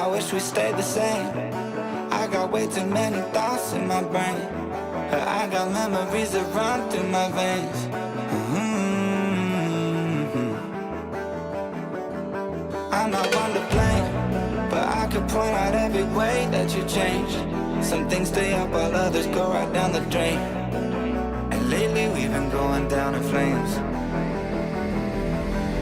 wish we stayed the same. I got way too many thoughts in my brain, but I got memories that run through my veins. I'm not one to blame, but I could point out every way that you changed. Some things stay up while others go right down the drain. And lately we've been going down in flames.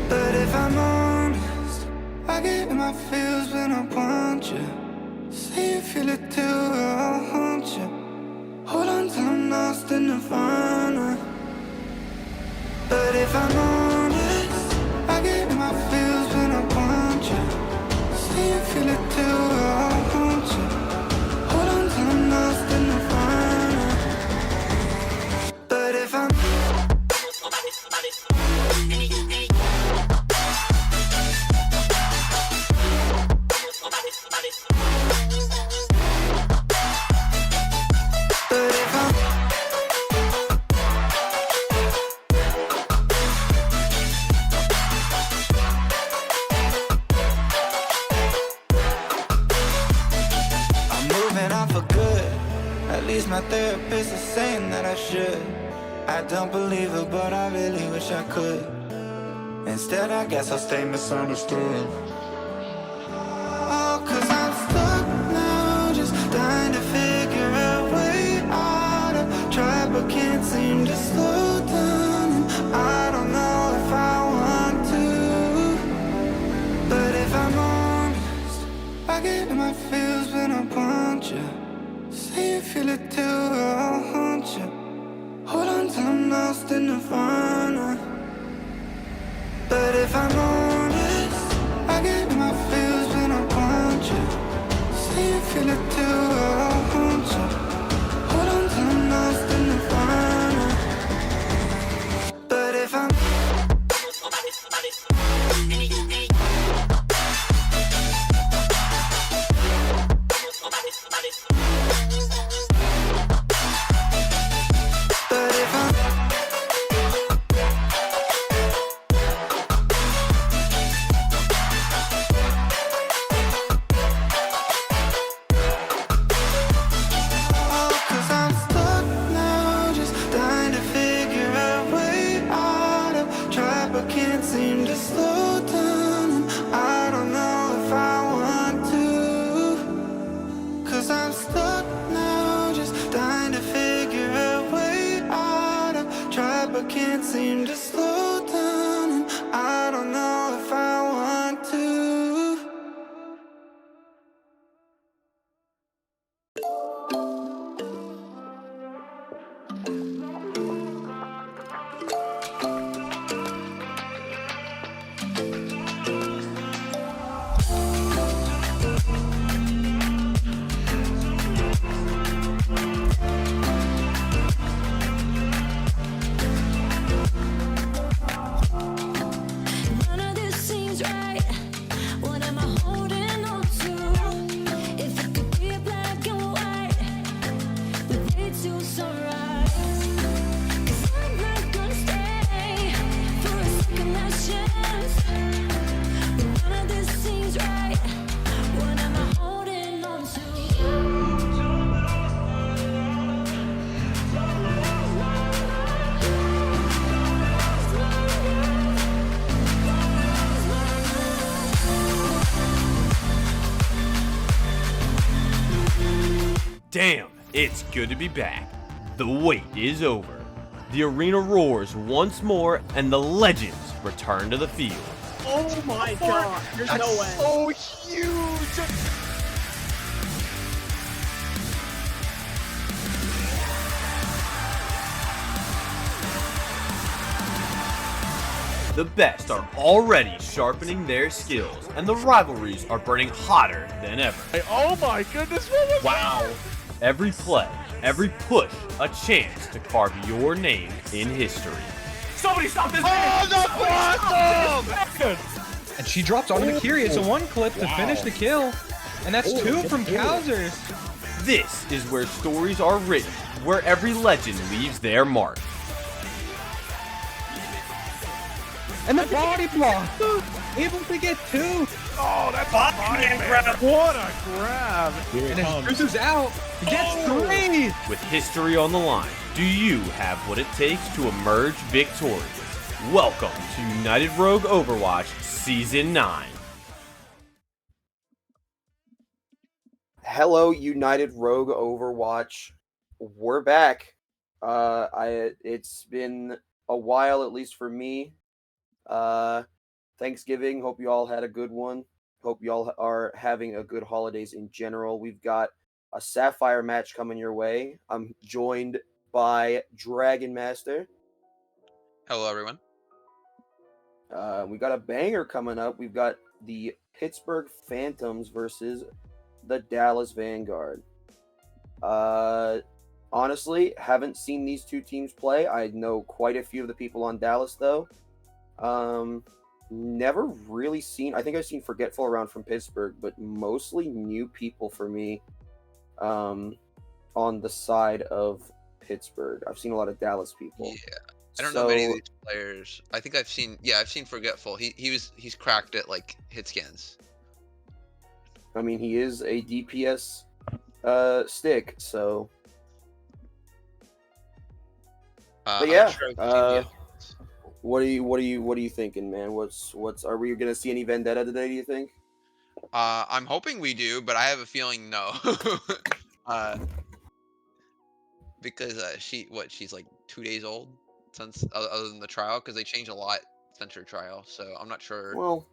But if I'm honest, I get in my feels when I want you. Say you feel it too, I'll haunt you. Hold on till I'm lost in nirvana. But if I'm honest, I get in my feels when I want you. Say you feel it too, I'll haunt you. Hold on till I'm lost in nirvana. But if I'm my therapist is saying that I should. I don't believe her, but I really wish I could. Instead, I guess I'll stay misunderstood. Oh, 'cause I'm stuck now, just trying to figure a way out. I've tried but can't seem to slow down, and I don't know if I want to. But if I'm honest, I get in my feels when I want you. Say you feel it too, I'll haunt you. Hold on till I'm lost in nirvana. But if I'm honest, I get in my feels when I want you. Say you feel it too, I'll haunt you. Hold on till I'm lost in nirvana. But if I'm can't seem to slow down, and I don't know if I want to. Damn, it's good to be back. The wait is over. The arena roars once more, and the legends return to the field. Oh my god, there's no way. So huge! The best are already sharpening their skills, and the rivalries are burning hotter than ever. Oh my goodness, what was Wow! Every play, every push, a chance to carve your name in history. Somebody stop this man! Oh, that's awesome! And she drops onto the Kyrie. It's a one clip to finish the kill. And that's two from Kowsers. This is where stories are written, where every legend leaves their mark. And the body block! Able to get 2! Oh, that's a body grab. What a grab. And as Bruce is out, he gets 3! With history on the line, do you have what it takes to emerge victorious? Welcome to United Rogue Overwatch Season 9. Hello, United Rogue Overwatch. We're back. It's been a while, at least for me. Thanksgiving. Hope you all had a good one. Hope you all are having a good holidays in general. We've got a Sapphire match coming your way. I'm joined by Dragon Master. Hello, everyone. We got a banger coming up. We've got the Pittsburgh Phantoms versus the Dallas Vanguard. Honestly, haven't seen these two teams play. I know quite a few of the people on Dallas, though. Never really seen. I think I've seen Forgetful around from Pittsburgh, but mostly new people for me. On the side of Pittsburgh, I've seen a lot of Dallas people. Yeah, I don't know many of these players. I think I've seen Forgetful. He's cracked at like hit scans. I mean, he is a DPS stick, so. But yeah, what are you thinking, man? Are we gonna see any Vendetta today? Do you think? I'm hoping we do, but I have a feeling no. Because she's like 2 days old since other than the trial, because they changed a lot since her trial, so I'm not sure. Well,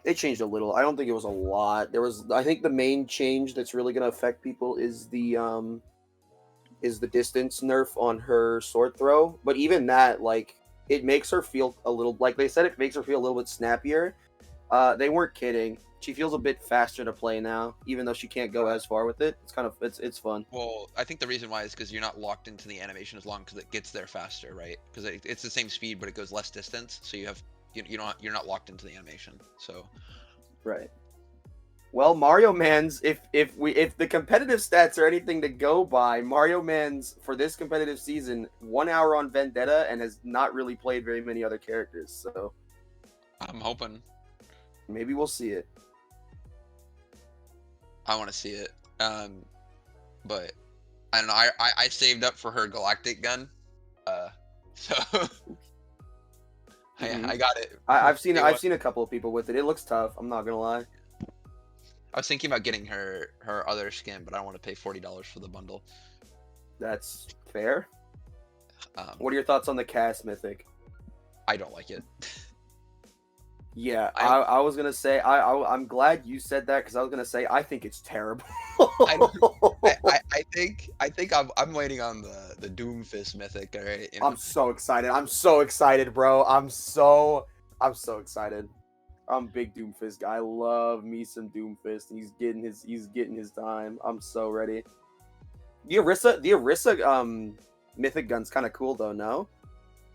they changed a little. I don't think it was a lot. I think the main change that's really gonna affect people is the distance nerf on her sword throw. But even that, like, it makes her feel a little, like they said, it makes her feel a little bit snappier. They weren't kidding. She feels a bit faster to play now, even though she can't go as far with it. It's fun. Well, I think the reason why is because you're not locked into the animation as long, because it gets there faster, right? Because it's the same speed, but it goes less distance, so you're not locked into the animation. So, right. Well, Mario Man's, if the competitive stats are anything to go by, Mario Man's for this competitive season, 1 hour on Vendetta and has not really played very many other characters. So, I'm hoping. Maybe we'll see it. I want to see it. But I don't know. I saved up for her galactic gun. So I got it. I've seen a couple of people with it. It looks tough. I'm not gonna lie. I was thinking about getting her other skin, but I don't want to pay $40 for the bundle. That's fair. What are your thoughts on the cast mythic? I don't like it. Yeah, I was gonna say I'm glad you said that, because I was gonna say I think it's terrible. I think I'm waiting on the Doomfist mythic. All right. I'm so excited. I'm so excited, bro. I'm so excited. I'm a big Doomfist guy. I love me some Doomfist. He's getting his time. I'm so ready. The Orisa mythic gun's kind of cool though. No.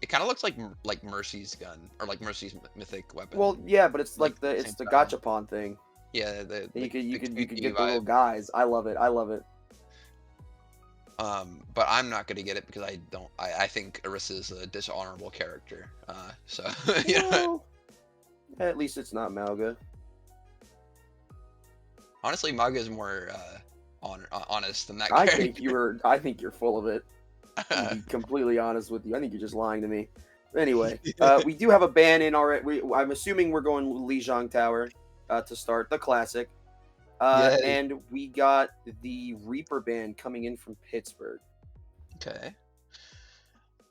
It kind of looks like Mercy's gun, or like Mercy's mythic weapon. Well, yeah, but it's like the same gachapon thing. Yeah, you could get the little guys. I love it. But I'm not gonna get it because I think Orisa is a dishonorable character. So well, at least it's not Malga. Honestly, Malga is more honest than that character. I think you're full of it. To be completely honest with you, I think you're just lying to me. Anyway, we do have a ban in already. I'm assuming we're going Lijiang Tower to start the classic, and we got the Reaper ban coming in from Pittsburgh. Okay.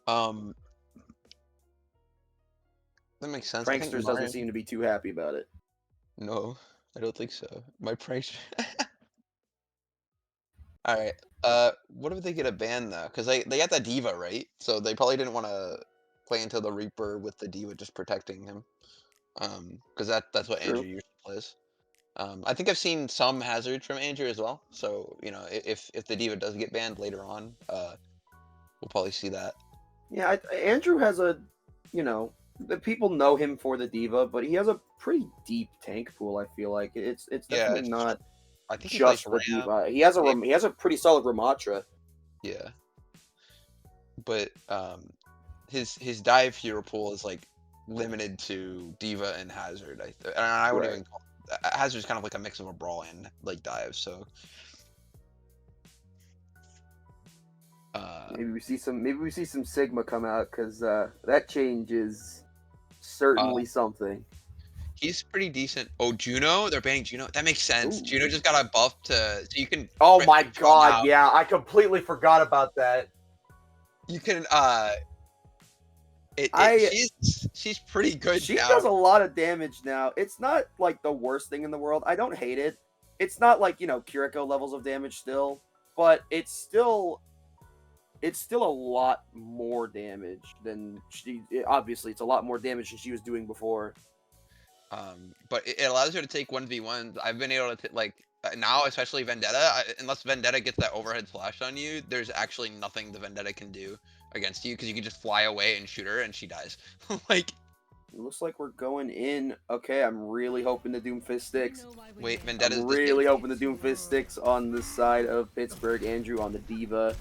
That makes sense. Pranksters doesn't seem to be too happy about it. No, I don't think so. My prankster. All right. What if they get a ban though? Because they got that diva, right? So they probably didn't want to play into the Reaper with the diva just protecting him. Because that's what Andrew usually plays. I think I've seen some hazards from Andrew as well. So if the diva does get banned later on, we'll probably see that. Yeah, Andrew has the people know him for the diva, but he has a pretty deep tank pool. I feel like it's definitely not. I think just the diva. He has a pretty solid Ramatra. Yeah, but his dive hero pool is like limited to Diva and Hazard. I wouldn't Right. even call Hazard's kind of like a mix of a brawl and like dive. So Maybe we see some Sigma come out because that change is certainly something. he's pretty decent. Oh, Juno, they're banning Juno. That makes sense. Ooh. Juno just got a buff to so you can. Oh crit my control god, now. yeah, I completely forgot about that. You can she's pretty good She now. does a lot of damage now. It's not like the worst thing in the world. I don't hate it. It's not like, Kiriko levels of damage still, but it's still a lot more damage than obviously it's a lot more damage than she was doing before. But it allows her to take 1v1s. I've been able to now, especially Vendetta. Unless Vendetta gets that overhead slash on you, there's actually nothing the Vendetta can do against you because you can just fly away and shoot her and she dies. It looks like we're going in. Okay, I'm really hoping the Doomfist sticks. Wait, Vendetta's I'm really hoping the Doomfist sticks on the side of Pittsburgh. Andrew on the Diva.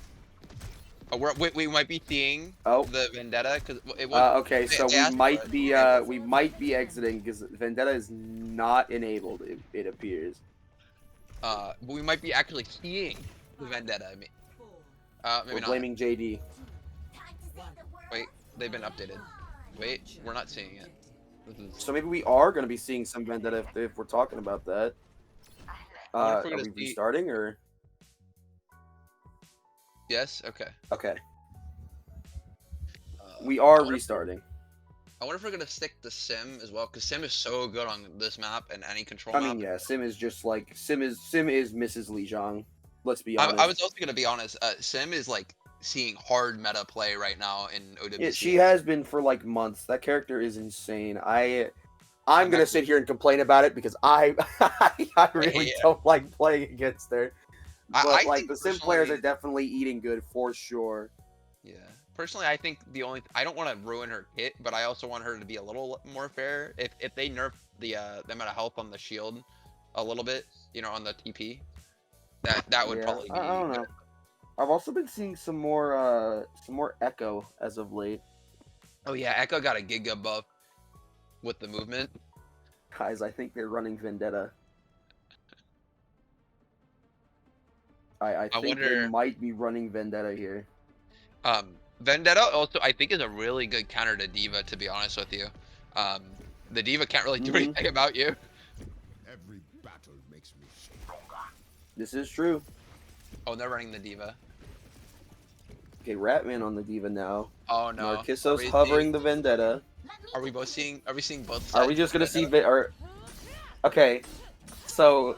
we might be seeing Oh. the Vendetta because it was. Okay, so they asked we might be exiting because Vendetta is not enabled. It appears. But we might be actually seeing the Vendetta. Maybe We're not. blaming JD. Wait, they've been updated. Wait, we're not seeing it. So maybe we are going to be seeing some Vendetta if we're talking about that. wonder if Are we're we gonna see- restarting or? Yes. Okay. Okay, we are I wonder- restarting. I wonder if we're gonna stick to Sim as well, because Sim is so good on this map and any control I map. mean, yeah, Sim is just like Sim is Mrs. Li Zhang. Let's be honest. I was also gonna be honest. Sim is like seeing hard meta play right now in OWC. Yeah, she has been for like months. That character is insane. I'm gonna sit here and complain about it because I really don't like playing against her. But I like think the Sim players are personally- definitely eating good for sure. Yeah. Personally, I think I don't want to ruin her kit, but I also want her to be a little more fair. If they nerf the amount of health on the shield a little bit, on the TP, that would Yeah, probably be. I don't know. I've also been seeing some more Echo as of late. Oh yeah, Echo got a Giga buff with the movement. Guys, I think they're running Vendetta. I think wonder- they might be running Vendetta here. Vendetta also I think is a really good counter to Diva. To be honest with you, the Diva can't really do Mhm. anything about you. Every battle makes me stronger. This is true. Oh, they're running the Diva. Okay, Ratman on the Diva now. Oh no. Narcisso's Are we hovering seeing- the Vendetta. Are we seeing both sides? Are we just gonna of see? Vendetta? Okay, so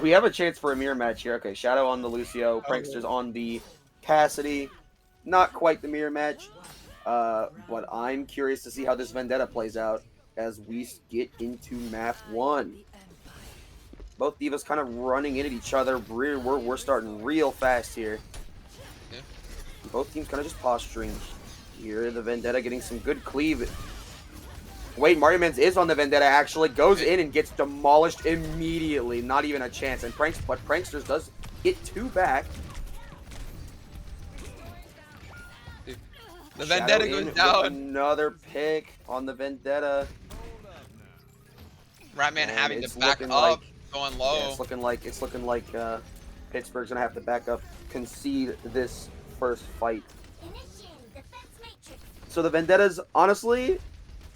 we have a chance for a mirror match here. Okay, Shadow on the Lucio, Pranksters on the Cassidy. Not quite the mirror match, but I'm curious to see how this Vendetta plays out as we get into map 1. Both Divas kind of running in at each other. We're starting real fast here. Yeah. Both teams kind of just posturing. Here, the Vendetta getting some good cleave. Wait, Mario Mans is on the Vendetta actually. Goes in and gets demolished immediately. Not even a chance. And Pranksters does get 2 back. The Vendetta Shadow in goes with down. Another pick on the Vendetta. Ratman And having to it's back looking up, like- going low. Yeah, it's looking like Pittsburgh's gonna have to back up, concede this first fight. So the Vendettas honestly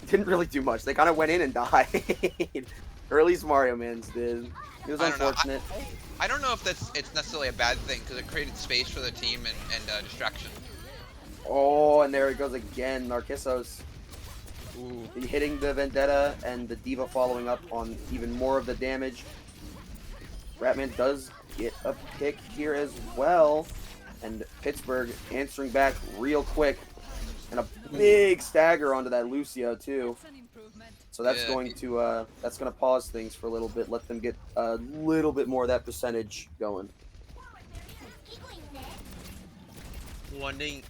didn't really do much. They kind of went in and died. Or at least Mario Mans did. It was I don't know. unfortunate. I don't know if it's necessarily a bad thing because it created space for the team and distraction. Oh, and there it goes again. Narcissos Ooh. hitting the Vendetta and the Diva following up on even more of the damage. Ratman does get a pick here as well. And Pittsburgh answering back real quick. And a big stagger onto that Lucio too. So that's Yeah. going to pause things for a little bit, let them get a little bit more of that percentage going. Wondering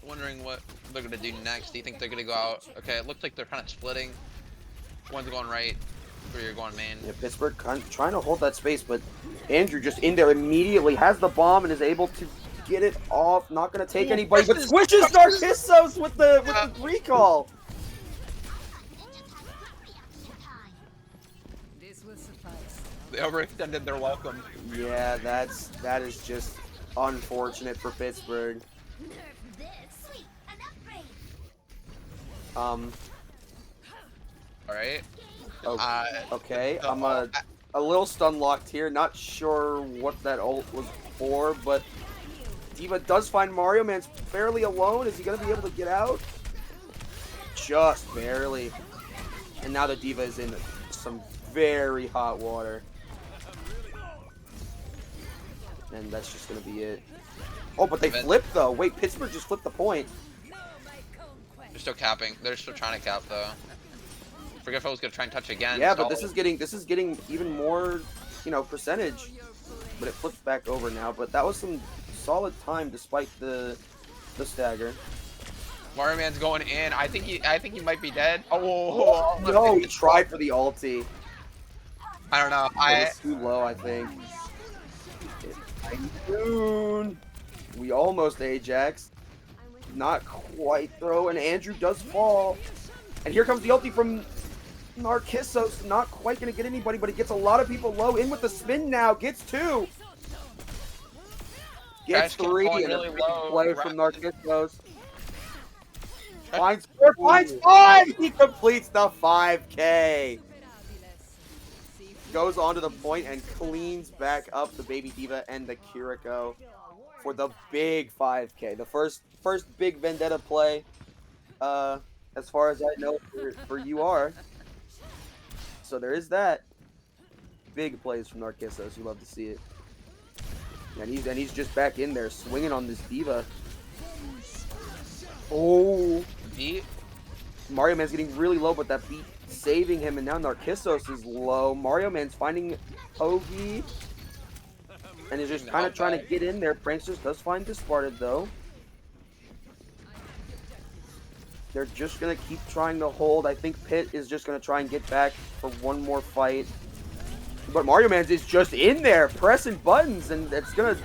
what they're gonna do next. Do you think they're gonna go out? Okay, it looks like they're kind of splitting. One's going right, three are going main. Yeah, Pittsburgh kind of trying to hold that space, but Andrew just in there immediately has the bomb and is able to get it off. Not going to take anybody, but squishes Narcissos with the recall. They overextended their welcome. Yeah, that is just unfortunate for Pittsburgh. Alright. Okay, I'm a little stun locked here. Not sure what that ult was for, but D.Va does find Mario Man's fairly alone. Is he gonna be able to get out? Just barely. And now the D.Va is in some very hot water. And that's just gonna be it. Oh, but they flipped though. Wait, Pittsburgh just flipped the point. They're still capping. They're still trying to cap though. Forget if I was gonna try and touch again. Yeah, but this is getting even more, percentage. But it flips back over now. But that was some solid time despite the stagger. Mario Man's going in. I think he might be dead. Oh no, he tried for the ulti. I don't know. It was too low, I think. Soon. We almost Ajax. Not quite though, and Andrew does fall. And here comes the ulti from Narcissus. Not quite gonna get anybody, but he gets a lot of people low. In with the spin now. Gets 2. Gets 3. And really a low. play from Narcissus. Finds 4. Finds 5. He completes the 5K. Goes onto the point and cleans back up the baby D.Va and the Kiriko for the big 5K. The first big Vendetta play, as far as I know, for UR. So there is that. Big plays from Narcissus. You love to see it. And he's just back in there swinging on this D.Va. Oh, beat. Mario Man's getting really low, but that beat saving him, and now Narcissus is low. Mario Man's finding Pogi, and is just kind of trying to get in there. Pranksters does find disparted though. They're just gonna keep trying to hold. I think Pitt is just gonna try and get back for one more fight. But Mario Man's is just in there, pressing buttons, and it's gonna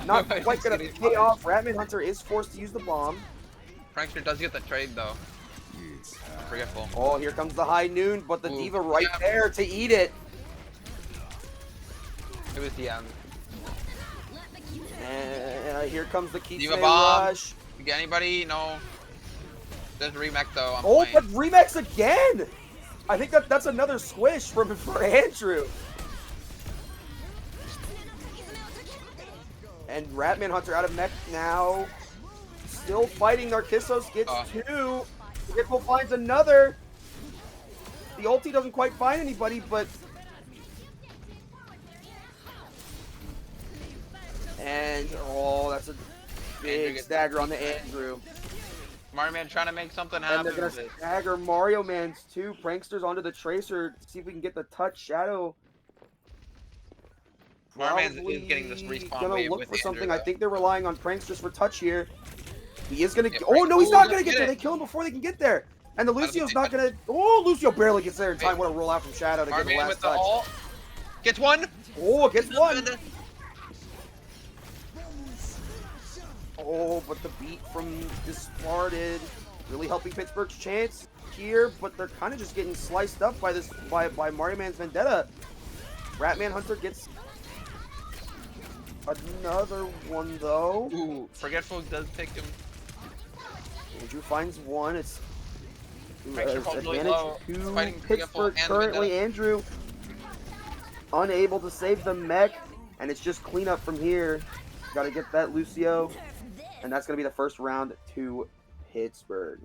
not quite gonna pay off. Ratman Hunter is forced to use the bomb. Prankster does get the trade though. Forgetful. Oh, here comes the high noon, but the D.Va right there to eat it. It was the end. And here comes the Kitsune D.Va bomb. rush. You get anybody? No. There's Remake though. I'm Oh, playing. but Remax again! I think that's another squish for Andrew. And Ratman Hunter out of mech now. Still fighting. Narcissus gets 2. Forgetful finds another. The ulti doesn't quite find anybody, but... And, oh, that's a big stagger on the Andrew. Mario Man trying to make something And happen. they're going to stagger Mario Man's too. Pranksters onto the Tracer. See if we can get the touch. Shadow. Mario Man's is getting this respawn gonna wave look with for something. Andrew, I think they're relying on Pranksters for touch here. He is gonna. Yeah, Oh no, he's not gonna get get there. it. They kill him before they can get there. And the Lucio's not gonna. Oh, Lucio barely gets there in time. What a roll out from Shadow to Mario get the Man last with the touch. ult. Gets 1. Oh, gets 1. Oh, but the beat from Disparted really helping Pittsburgh's chance here, but they're kind of just getting sliced up by this by Mario Man's Vendetta. Ratman Hunter gets another one though. Ooh, Forgetful does take him. Andrew finds 1. It's Prankster falls really advantage low. to Fighting Forgetful Pittsburgh and currently. Vendetta. Andrew unable to save the mech, and it's just cleanup from here. Got to get that Lucio, and that's gonna be the first round to Pittsburgh.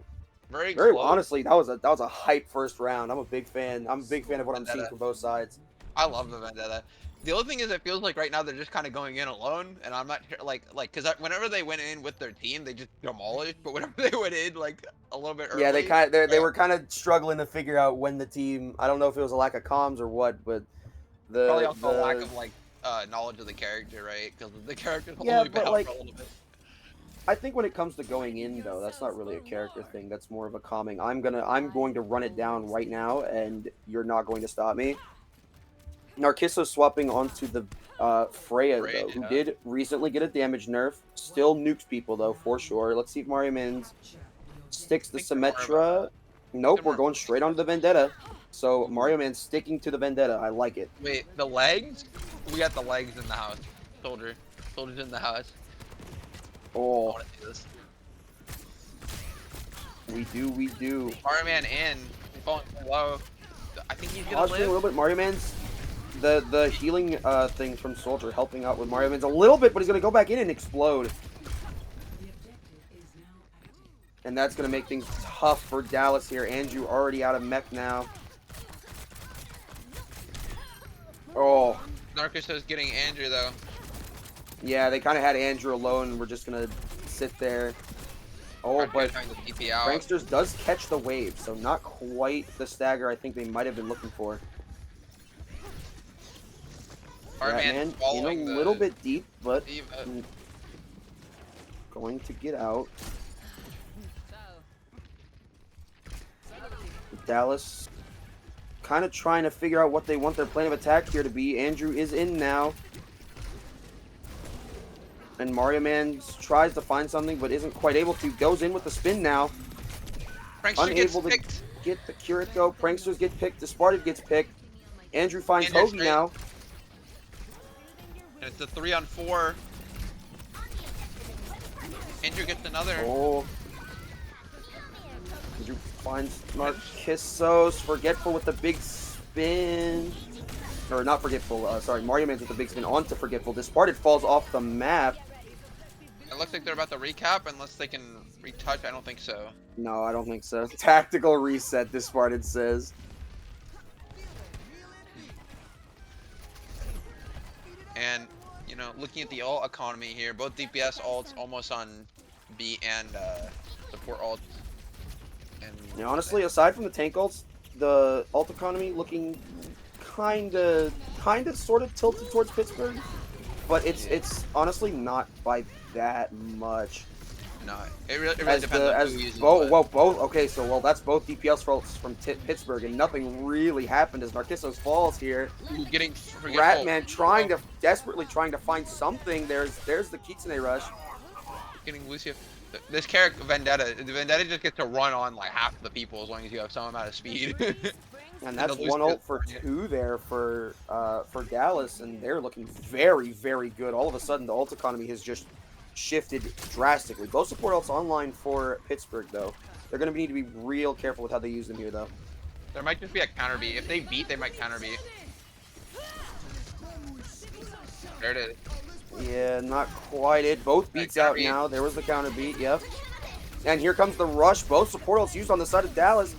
Very Very close. honestly, that was a hype first round. I'm a big fan. I'm a big fan of what I'm seeing from both sides. I love the Vendetta. The only thing is, it feels like right now they're just kind of going in alone, and I'm not sure, because whenever they went in with their team, they just demolished. But whenever they went in, like a little bit early, Yeah, they were kind of struggling to figure out when the team. I don't know if it was a lack of comms or what, but probably also a lack of knowledge of the character, right? Because the character's Yeah, only been but, out like, for a little bit. I think when it comes to going in though, that's not really a character thing. That's more of a calming. I'm going to run it down right now, and you're not going to stop me. Narcissus swapping onto the Freya though, who did recently get a damage nerf. Still nukes people though for sure. Let's see if Mario Mans sticks the Symmetra. Nope, we're going straight onto the Vendetta. So Mario Man sticking to the Vendetta. I like it. Wait, the legs? We got the legs in the house. Soldier's in the house. I Oh, want to see this. we do. Mario Man in. He's falling so low. I think he's gonna Dodging a live. little bit. Mario Man's the healing thing from Soldier helping out with Mario Man's a little bit, but he's gonna go back in and explode. And that's gonna make things tough for Dallas here. Andrew already out of mech now. Oh, Narcos is getting Andrew though. yeah, they kind of had Andrew alone. We're just gonna sit there. Oh, but Trying to TP out. Pranksters does catch the wave, so not quite the stagger I think they might have been looking for. Mario Man Batman in following a the little bit deep, but Diva. going to get out. Dallas kind of trying to figure out what they want their plan of attack here to be. Andrew is in now. And Mario Man tries to find something but isn't quite able to. Goes in with the spin now. Prankster gets Unable to picked. get the Kiriko. Pranksters get picked. Disparted gets picked. Andrew finds Andrew's Hoagie great. now. And it's a 3-on-4. Andrew gets another. Oh. Andrew finds Narcissus. Forgetful with the big spin. Or not Forgetful. Sorry, Mario Man's with the big spin onto Forgetful. Disparted falls off the map. It looks like they're about to recap unless they can retouch. I don't think so. No, I don't think so. Tactical reset, Disparted says. And, you know, looking at the ult economy here, both DPS ults almost on B and support ults. And Yeah, honestly, aside from the tank ults, the ult economy looking kind of sort of tilted towards Pittsburgh, but it's honestly not by that much. no, it really depends on who uses both. what. Well, both. Okay, so that's both DPS faults from Pittsburgh, and nothing really happened as Narcissus falls here. Ooh, getting Forgetful. Ratman desperately trying to find something. There's the Kitsune rush. Getting Lucio. This character, Vendetta, the Vendetta just gets to run on like half the people as long as you have some amount of speed. And that's the one Lucio- ult for two there for Dallas, and they're looking very, very good. All of a sudden, the ult economy has just shifted drastically. Both support ults online for Pittsburgh, though. They're going to need to be real careful with how they use them here, though. There might just be a counter beat. If they beat, they might counter beat. There it is. Yeah, not quite it. Both beats counter out beat. now. There was the counter beat, yep. And here comes the rush. Both support ults used on the side of Dallas.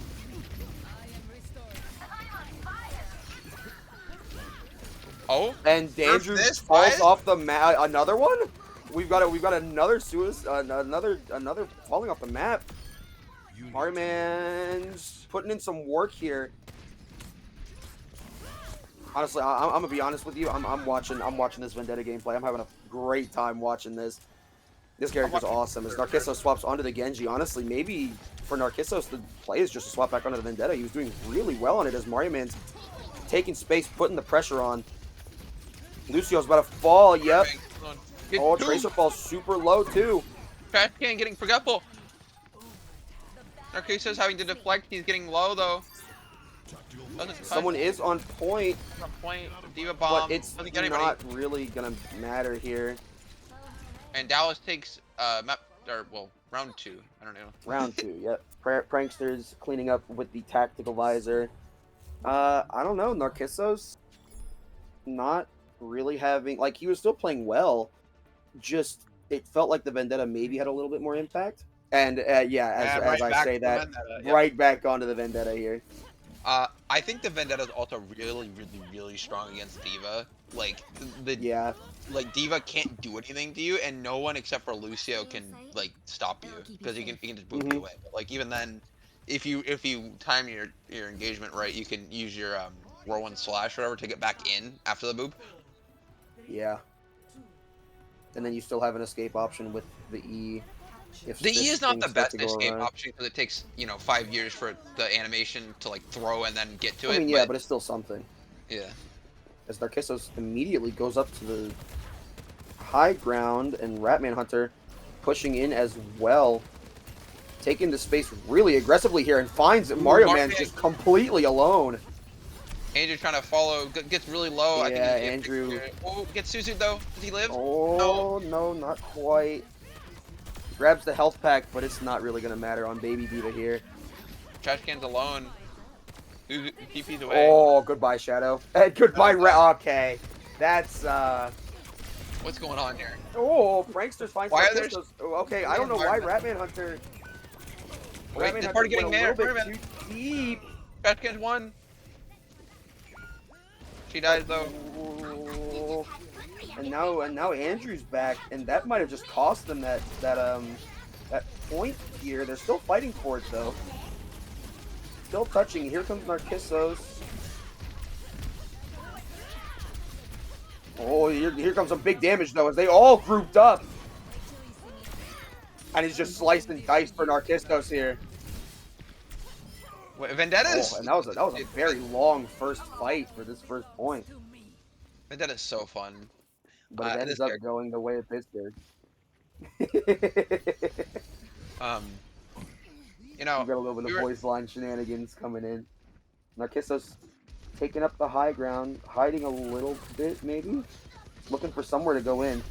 Oh, And Andrew this falls fight? off the map. Another one? We've got another another falling off the map. Mario Man's putting in some work here. Honestly, I'm gonna be honest with you. I'm watching this Vendetta gameplay. I'm having a great time watching this. This character's awesome. As Narcissus swaps onto the Genji, honestly, maybe for Narcissus the play is just to swap back onto the Vendetta. He was doing really well on it as Mario Man's taking space, putting the pressure on. Lucio's about to fall. Yep. Oh, Tracer falls super low too. Trash can getting Forgetful. Narcissus having to deflect. He's getting low though. Doesn't touch. Someone is on point, On point. Diva bomb. but it's Doesn't get anybody. not really gonna matter here. And Dallas takes round 2. I don't know. Round 2, yep. Pranksters cleaning up with the tactical visor. I don't know. Narcissus not really having, like, he was still playing well. Just it felt like the Vendetta maybe had a little bit more impact. And yeah, as I say that, right back onto the Vendetta here. I think the Vendetta's also really, really, really strong against Diva. Like Yeah, like Diva can't do anything to you, and no one except for Lucio can like stop you because he can just move you away. But, like even then, if you time your engagement right, you can use your whirlwind slash or whatever to get back in after the boop. yeah. And then you still have an escape option with the E. If The E this is not thing the starts best to go escape awry. option because it takes 5 years for the animation to like throw and then get to I it. mean, yeah, but it's still something. yeah. As Narcissus immediately goes up to the high ground, and Ratman Hunter pushing in as well. taking the space really aggressively here and finds Mario Man just completely alone. Andrew trying to follow, gets really low. I Yeah, think Andrew. Oh, gets Suzu though. Does he live? Oh, no, not quite. Grabs the health pack, but it's not really going to matter on Baby Diva here. Trash can's alone. TP's away. Oh, goodbye, Shadow. And goodbye, okay. That's, What's going on here? Oh, Pranksters finds Why are there? Okay, I don't know why Ratman Hunter. Wait, Ratman this Hunter party getting went a mad. little bit too deep. Trash can's won. She dies though. Oh, and now Andrew's back, and that might have just cost them that point here. They're still fighting for it though. Still touching. Here comes Narcissos. Oh, here comes some big damage though, as they all grouped up. And he's just sliced and diced for Narcissos here. Wait, Vendetta's. Oh, and that was a very long first fight for this first point. Vendetta's so fun. But it ends up going the way of Pittsburgh. You know, you got a little bit of voice line shenanigans coming in. Narcissos taking up the high ground, hiding a little bit maybe, looking for somewhere to go in.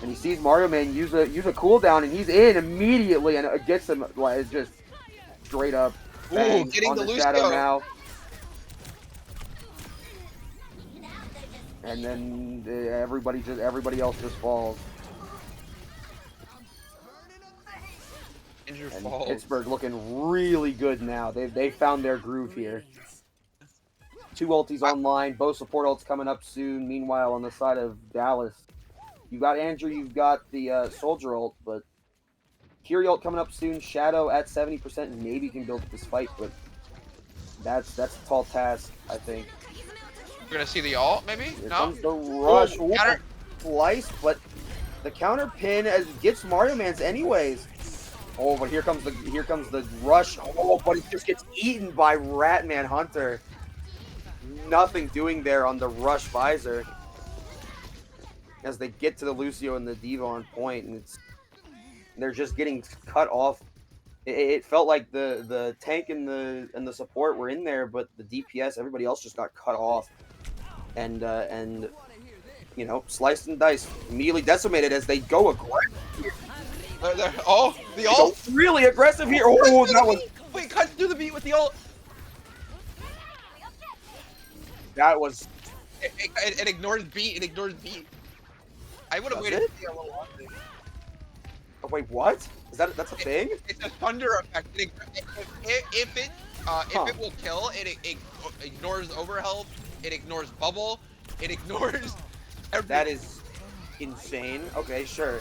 And he sees Mario Man use a cooldown, and he's in immediately, and it gets him like just straight up. Bang, getting on the the Shadow Lucio. now. And then everybody else just falls. Andrew And falls. Pittsburgh looking really good now. They found their groove here. 2 ultis online, both support ults coming up soon. Meanwhile, on the side of Dallas, you got Andrew, you've got the Soldier ult, but Kiri ult coming up soon. Shadow at 70% and maybe can build this fight, but that's a tall task, I think. We're gonna see the ult, maybe? Here No. comes the rush. Ooh, counter. Slice, but the counter pin as gets Mario Man's anyways. Oh, but here comes the rush. Oh, but he just gets eaten by Ratman Hunter. Nothing doing there on the rush visor. As they get to the Lucio and the Diva on point, and they're just getting cut off. It felt like the tank and the support were in there, but the DPS, everybody else just got cut off. And you know, sliced and diced, immediately decimated as they go aggressive. Oh, the ult! Really aggressive here. Oh, that was Wait, cuts through the beat with the ult. that was. It ignores beat. It ignores beat. I would have Does waited it? to see a little longer. Oh, wait, what? That's a thing? It's a thunder effect. If it will kill, it ignores overhealth. It ignores bubble. It ignores everything. That is insane. Okay, sure.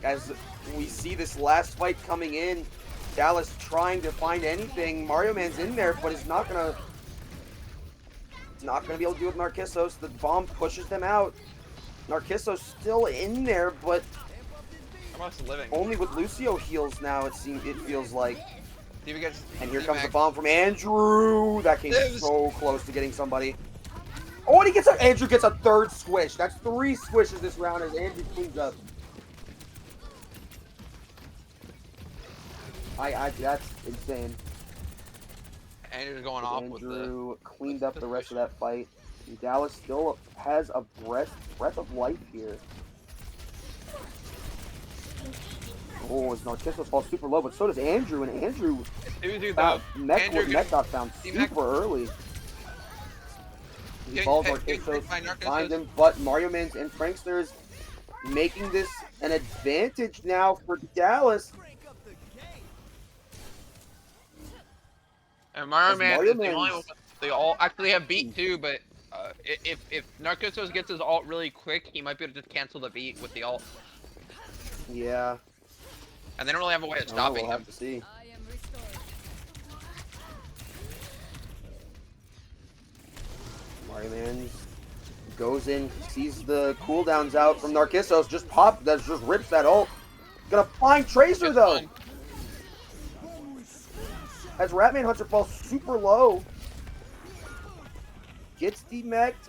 As we see this last fight coming in, Dallas trying to find anything. Mario Man's in there, but is not gonna be able to deal with Narcissos. The bomb pushes them out. Narcissos still in there, but living. only with Lucio heals now. It feels like. Diva gets, And here comes the bomb from Andrew. That came so close to getting somebody. Oh, and Andrew gets a third squish. That's 3 squishes this round as Andrew cleans up. That's insane. Andrew's going off with the. Andrew cleaned up the rest of that fight. And Dallas still has a breath of life here. Oh, his Narcissus falls super low, but so does Andrew, and Andrew Mech got found super early. He falls Narcissus, finds him, but Mario Mans and Pranksters making this an advantage now for Dallas. And Mario Man is the only one. They all actually have beat too, but if Narcissus gets his ult really quick, he might be able to just cancel the beat with the ult. Yeah. And they don't really have a way of stopping we'll him. have to see. Mario Man goes in, sees the cooldowns out from Narcissus, just rips that ult. Gonna find Tracer though. As Ratman Hunter falls super low. Gets demeched.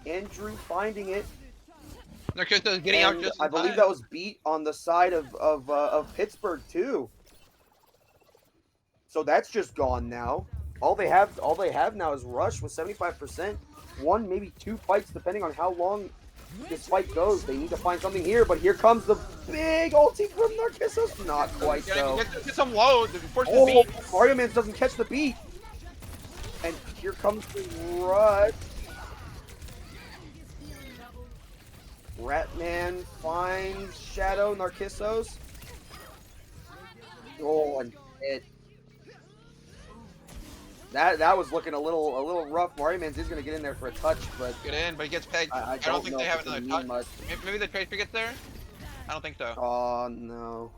Andrew finding it. Narcissus getting out just in I believe time. that was beat on the side of Pittsburgh too. So that's just gone now. All they have now is Rush with 75%. One, maybe two fights, depending on how long this fight goes. They need to find something here, but here comes the big ulti from Narcissus. Not quite so. Get some low. Force the Oh, beat. Mario Man doesn't catch the beat. And here comes the Rush. Ratman finds Shadow Narcissus. Oh, and it. That was looking a little rough. Mario Man's is gonna get in there for a touch, but Get in, but he gets pegged. I don't think know they if have it's another gonna mean touch. much. Maybe the Tracer gets there. I don't think so. Oh no,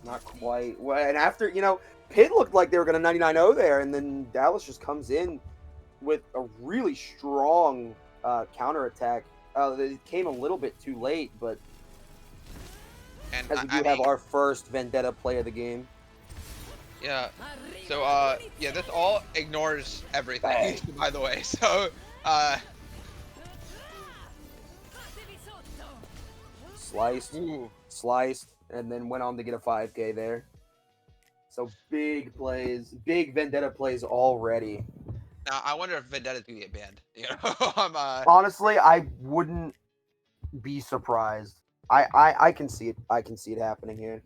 not quite. Well, and after Pitt looked like they were gonna 99-0 there, and then Dallas just comes in with a really strong counterattack. It came a little bit too late, but And as we do have our first Vendetta play of the game. Yeah. So yeah, this all ignores everything. Bang. By the way, so Sliced, and then went on to get a 5K there. So big plays, big Vendetta plays already. now I wonder if Vendetta's gonna get banned. You know, Honestly, I wouldn't be surprised. I can see it. I can see it happening here.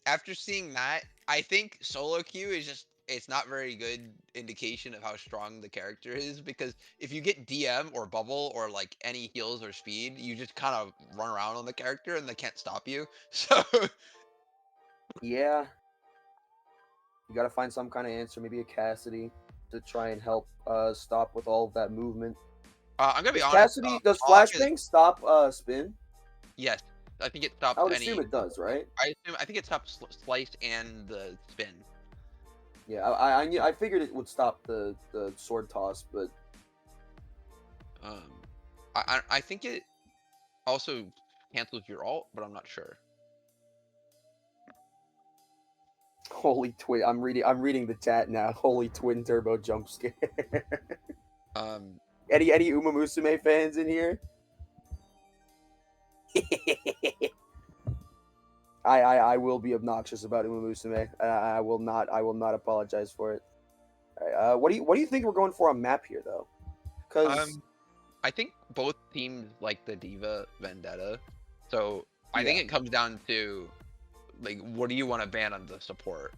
after seeing that, I think solo queue is just it's not very good indication of how strong the character is, because if you get DM or bubble or like any heals or speed, you just kind of run around on the character and they can't stop you. So Yeah. You got to find some kind of answer, maybe a Cassidy, to try and help stop with all of that movement. I'm gonna be honest. Cassidy, does Flashbang stop spin? Yes, I think it stops I would any. assume it does, right? I think it stops slice and the spin. Yeah, I figured it would stop the sword toss, but I think it also cancels your ult, but I'm not sure. holy twin! I'm reading the chat now. Holy twin turbo jump scare. Any Uma Musume fans in here? I will be obnoxious about Uma Musume. I will not apologize for it. All right, what do you think we're going for on map here though? Because I think both teams like the Diva Vendetta, so I think it comes down to like, what do you want to ban on the support,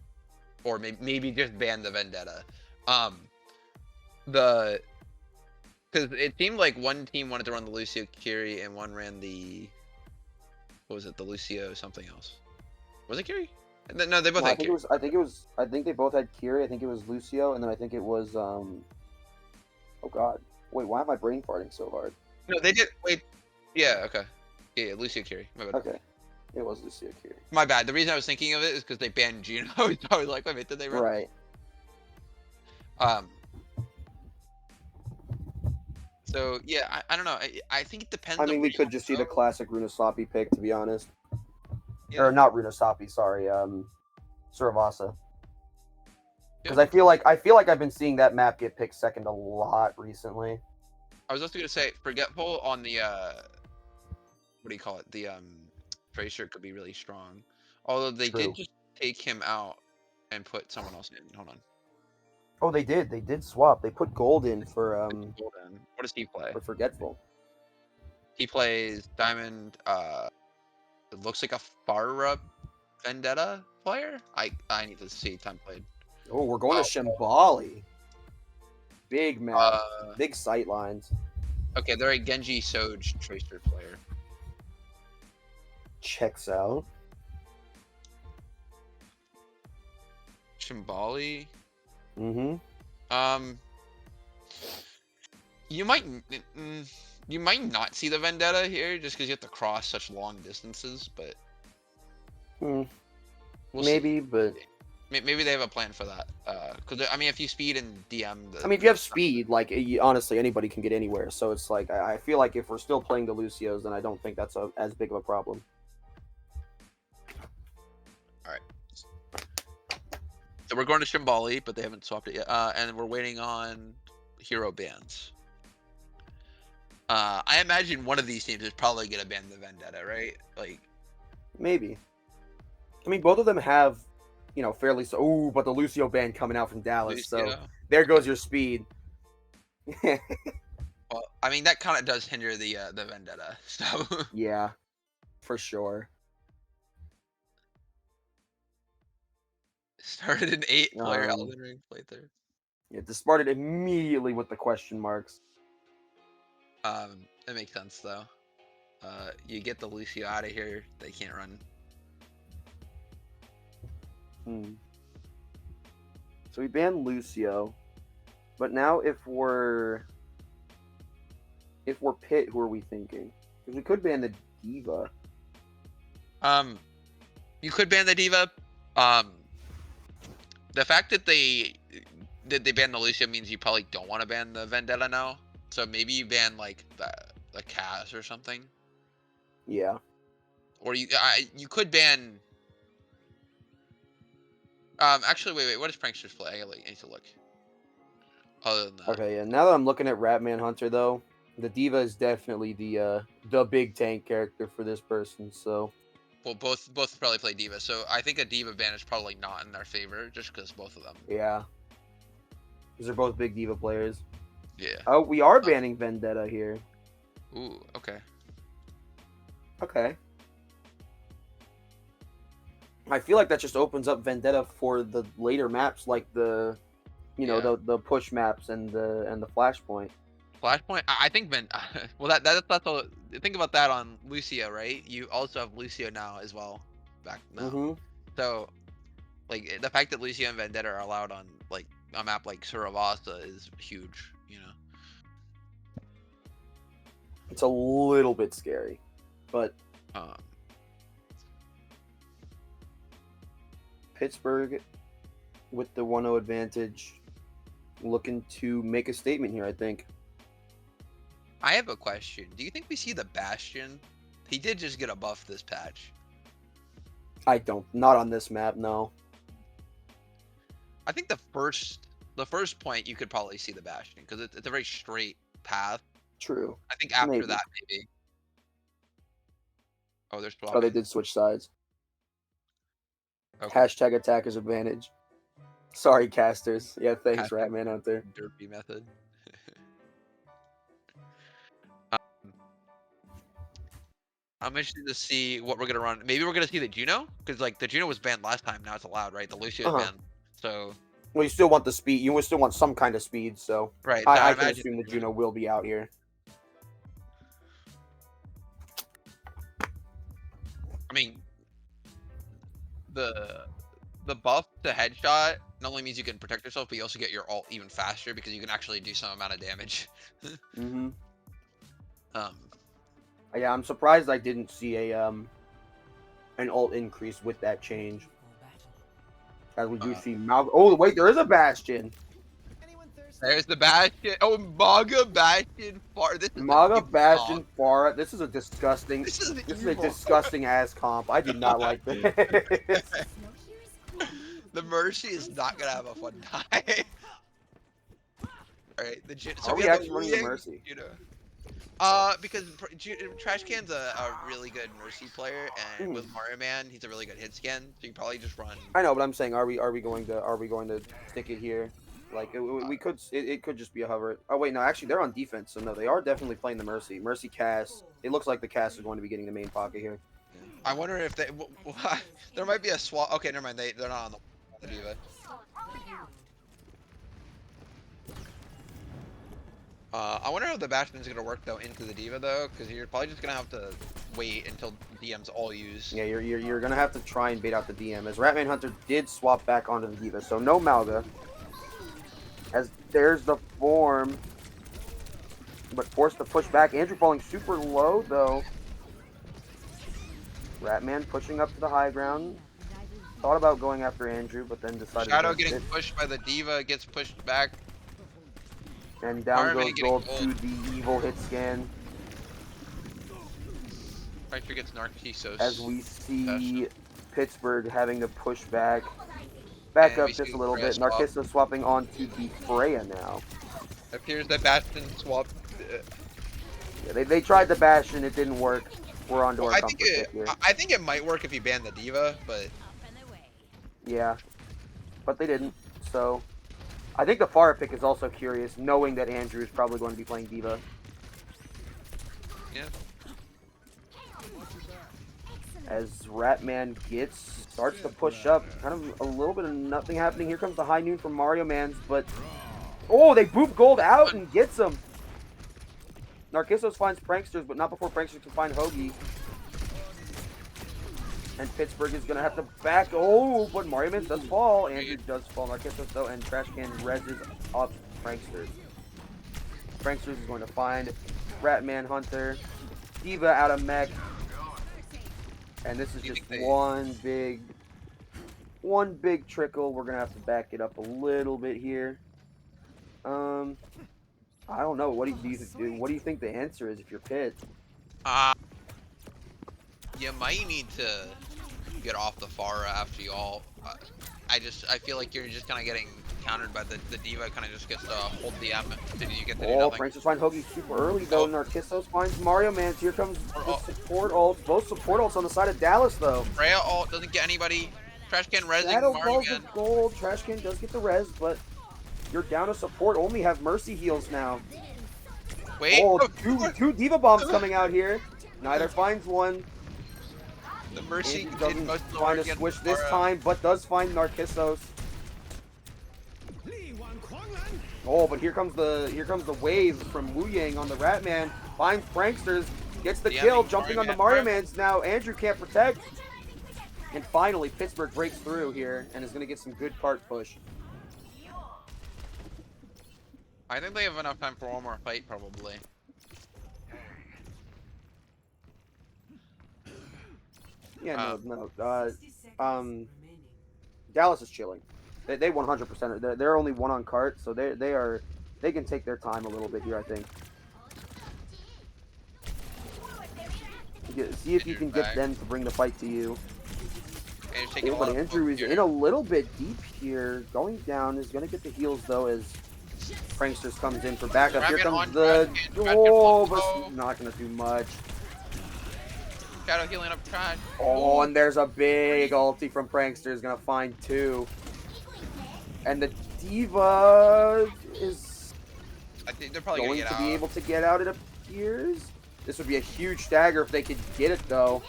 or maybe just ban the Vendetta? Because it seemed like one team wanted to run the Lucio Kiri and one ran the, what was it, the Lucio something else? Was it Kiri? No, they both had Kiri. I think they both had Kiri. I think it was Lucio, and then I think it was oh god. Wait, why am I brain farting so hard? No, they did. Wait. Yeah. Okay. Yeah, Lucio Kiri. My bad. Okay. It was Lucio Kiri. My bad. The reason I was thinking of it is because they banned Juno. So I was like, wait a minute, did they run? Right. So yeah, I don't know. I think it depends. I mean, on we which could just see the show. classic Runasapi pick, to be honest. Yeah. Or not Runasapi, sorry, Suravasa. Because Yeah. I feel like I've been seeing that map get picked second a lot recently. I was also gonna say Forgetful on the what do you call it? The Tracer could be really strong. Although they True. did just take him out and put someone else in. Hold on. Oh, they did swap. They put gold in for Hold on. What does he play? for Forgetful. He plays Diamond. It looks like a Farah Vendetta player. I need to see time played. Oh, we're going to Shambali. Big map, Uh, big sight lines. Okay, they're a Genji Soj Tracer player. Checks out. Shimbali. Mm-hmm. You might not see the Vendetta here just because you have to cross such long distances, but we'll Maybe, but see. Maybe they have a plan for that. Because I mean, if you speed and DM, I mean, if you have speed, like honestly, anybody can get anywhere. So it's like I feel like if we're still playing the Lucios, then I don't think that's as big of a problem. So we're going to Shimbali, but they haven't swapped it yet. And we're waiting on hero bans. I imagine one of these teams is probably gonna ban the Vendetta, right? Like, Maybe. I mean, both of them have you know, fairly so. Ooh, but the Lucio ban coming out from Dallas, so Lucio. there goes your speed. Well, I mean that kind of does hinder the vendetta. So Yeah, for sure. started an 8-player Um, Elden Ring playthrough. Yeah, discarded immediately with the question marks. That makes sense though. You get the Lucio out of here, they can't run. So we banned Lucio, but now if we're Pit, who are we thinking? Because we could ban the Diva. You could ban the Diva. The fact that they banned the Lucio means you probably don't want to ban the Vendetta now. So maybe you ban like the Cass or something. Yeah. Or you could ban. Actually, wait. What does Pranksters play? I need to look. Other than that. Okay, yeah. Now that I'm looking at Ratman Hunter, though, the Diva is definitely the big tank character for this person. So. Well, both probably play Diva, so I think a Diva ban is probably not in their favor, just because both of them. Yeah. Because they're both big Diva players. Yeah. Oh, we are banning Vendetta here. Ooh, okay. Okay. I feel like that just opens up Vendetta for the later maps, like the, you know, the push maps and the Flashpoint. Flashpoint. I think well, that's all. Think about that on Lucio, right? You also have Lucio now as well, back now. So, like the fact that Lucio and Vendetta are allowed on like a map like Suravasa is huge. You know. It's a little bit scary, but Pittsburgh with the 1-0 advantage, looking to make a statement here, I think. I have a question. Do you think we see the Bastion? He did just get a buff this patch. I don't. Not on this map, no. I think the first point you could probably see the Bastion because it's a very straight path. True. I think after that maybe. Oh, there's blocking. Oh, they did switch sides. Okay. Hashtag attackers advantage. Sorry, casters. Yeah, thanks, Hashtag Ratman out there. Derpy method. I'm interested to see what we're gonna run. Maybe we're gonna see the Juno, because like the Juno was banned last time. Now it's allowed, right? The Lucio is banned. So. Well, you still want the speed. You still want some kind of speed. So right. I can assume the Juno will be out here. I mean, the buff to headshot not only means you can protect yourself, but you also get your ult even faster because you can actually do some amount of damage. Yeah, I'm surprised I didn't see a an ult increase with that change. As we do see Mal. Oh wait, there is a Bastion. There's the Bastion. Oh, Maga Bastion Far. This is Maga Bastion Far. This is a disgusting. This is a disgusting ass comp. I do not like this. The Mercy is not gonna have a fun time. All right, so are we actually running the Mercy? You know. Because Trash Can's a really good Mercy player, and with Mario Man, he's a really good hit scan. So you probably just run. I know, but I'm saying, are we going to stick it here? Like we could, it could just be a hover. Oh wait, no, actually they're on defense, so no, they are definitely playing the Mercy. Mercy Cass. It looks like the Cass is going to be getting the main pocket here. I wonder if they. There might be a swap. Okay, never mind. They're not on the Diva. I wonder how the Bastion's gonna work though into the Diva though, because you're probably just gonna have to wait until DM's all used. Yeah, you're gonna have to try and bait out the DM, as Ratman Hunter did swap back onto the Diva, so no Malga. As there's the form, but forced to push back. Andrew falling super low though. Ratman pushing up to the high ground. Thought about going after Andrew, but then decided. Shadow getting pushed by the Diva, gets pushed back. And down goes Gold to the evil hit scan. Fighter gets Narcissus. As we see Pittsburgh having to push back up just a little bit. Narcissus swapping onto the Freya now. It appears that Bastion swapped. Yeah, they tried the Bastion, it didn't work. We're on to our comfort pick here. I think it might work if you ban the Diva, but Yeah, but they didn't. So I think the Pharah pick is also curious, knowing that Andrew is probably going to be playing D.Va. Yeah. As Ratman starts to push up, kind of a little bit of nothing happening. Here comes the high noon from Mario Mans, but oh, they boop Gold out and gets him. Narcissus finds Pranksters, but not before Pranksters can find Hoagie. And Pittsburgh is gonna have to back. Oh, but Mario Mans does fall. Andrew does fall. Narcissus though, and Trash Can reses up Pranksters. Pranksters is going to find Ratman Hunter, D.Va out of mech. And this is just one big trickle. We're gonna have to back it up a little bit here. I don't know. What do you think the answer is if you're Pitt? You might need to get off the Pharah after y'all. I feel like you're just kind of getting countered by the D.Va. Kind of just gets to hold the M. Did you get to do nothing? Francis finds Hoagie super early though. Narcissus finds Mario Mans. Here comes the support ults. Both support ults on the side of Dallas though. Freya ult doesn't get anybody. Trash Can rezzing Shadow Mario falls again. with gold. Trash Can does get the res, but you're down to support. Only have Mercy heals now. Wait. Oh, two D.Va bombs coming out here. Neither finds one. The Mercy doesn't find a switch this time, but does find Narcissus. Oh, but here comes the wave from Wu Yang on the Ratman. Finds Pranksters, gets the kill, jumping on the Mario Mans. Now Andrew can't protect. And finally, Pittsburgh breaks through here and is going to get some good cart push. I think they have enough time for one more fight, probably. Yeah, no. Dallas is chilling. They 100%. They're only one on cart, so they can take their time a little bit here. I think. See if you can get them to bring the fight to you. Oh, but Andrew is in a little bit deep here. Going down is going to get the heals though as Pranksters comes in for backup. Here comes the but not going to do much. Shadow healing up Trash. Oh, and there's a big ulti from Pranksters. Going to find two. And the D.Va is I think they're probably going gonna to get be able to get out, it appears. This would be a huge stagger if they could get it, though.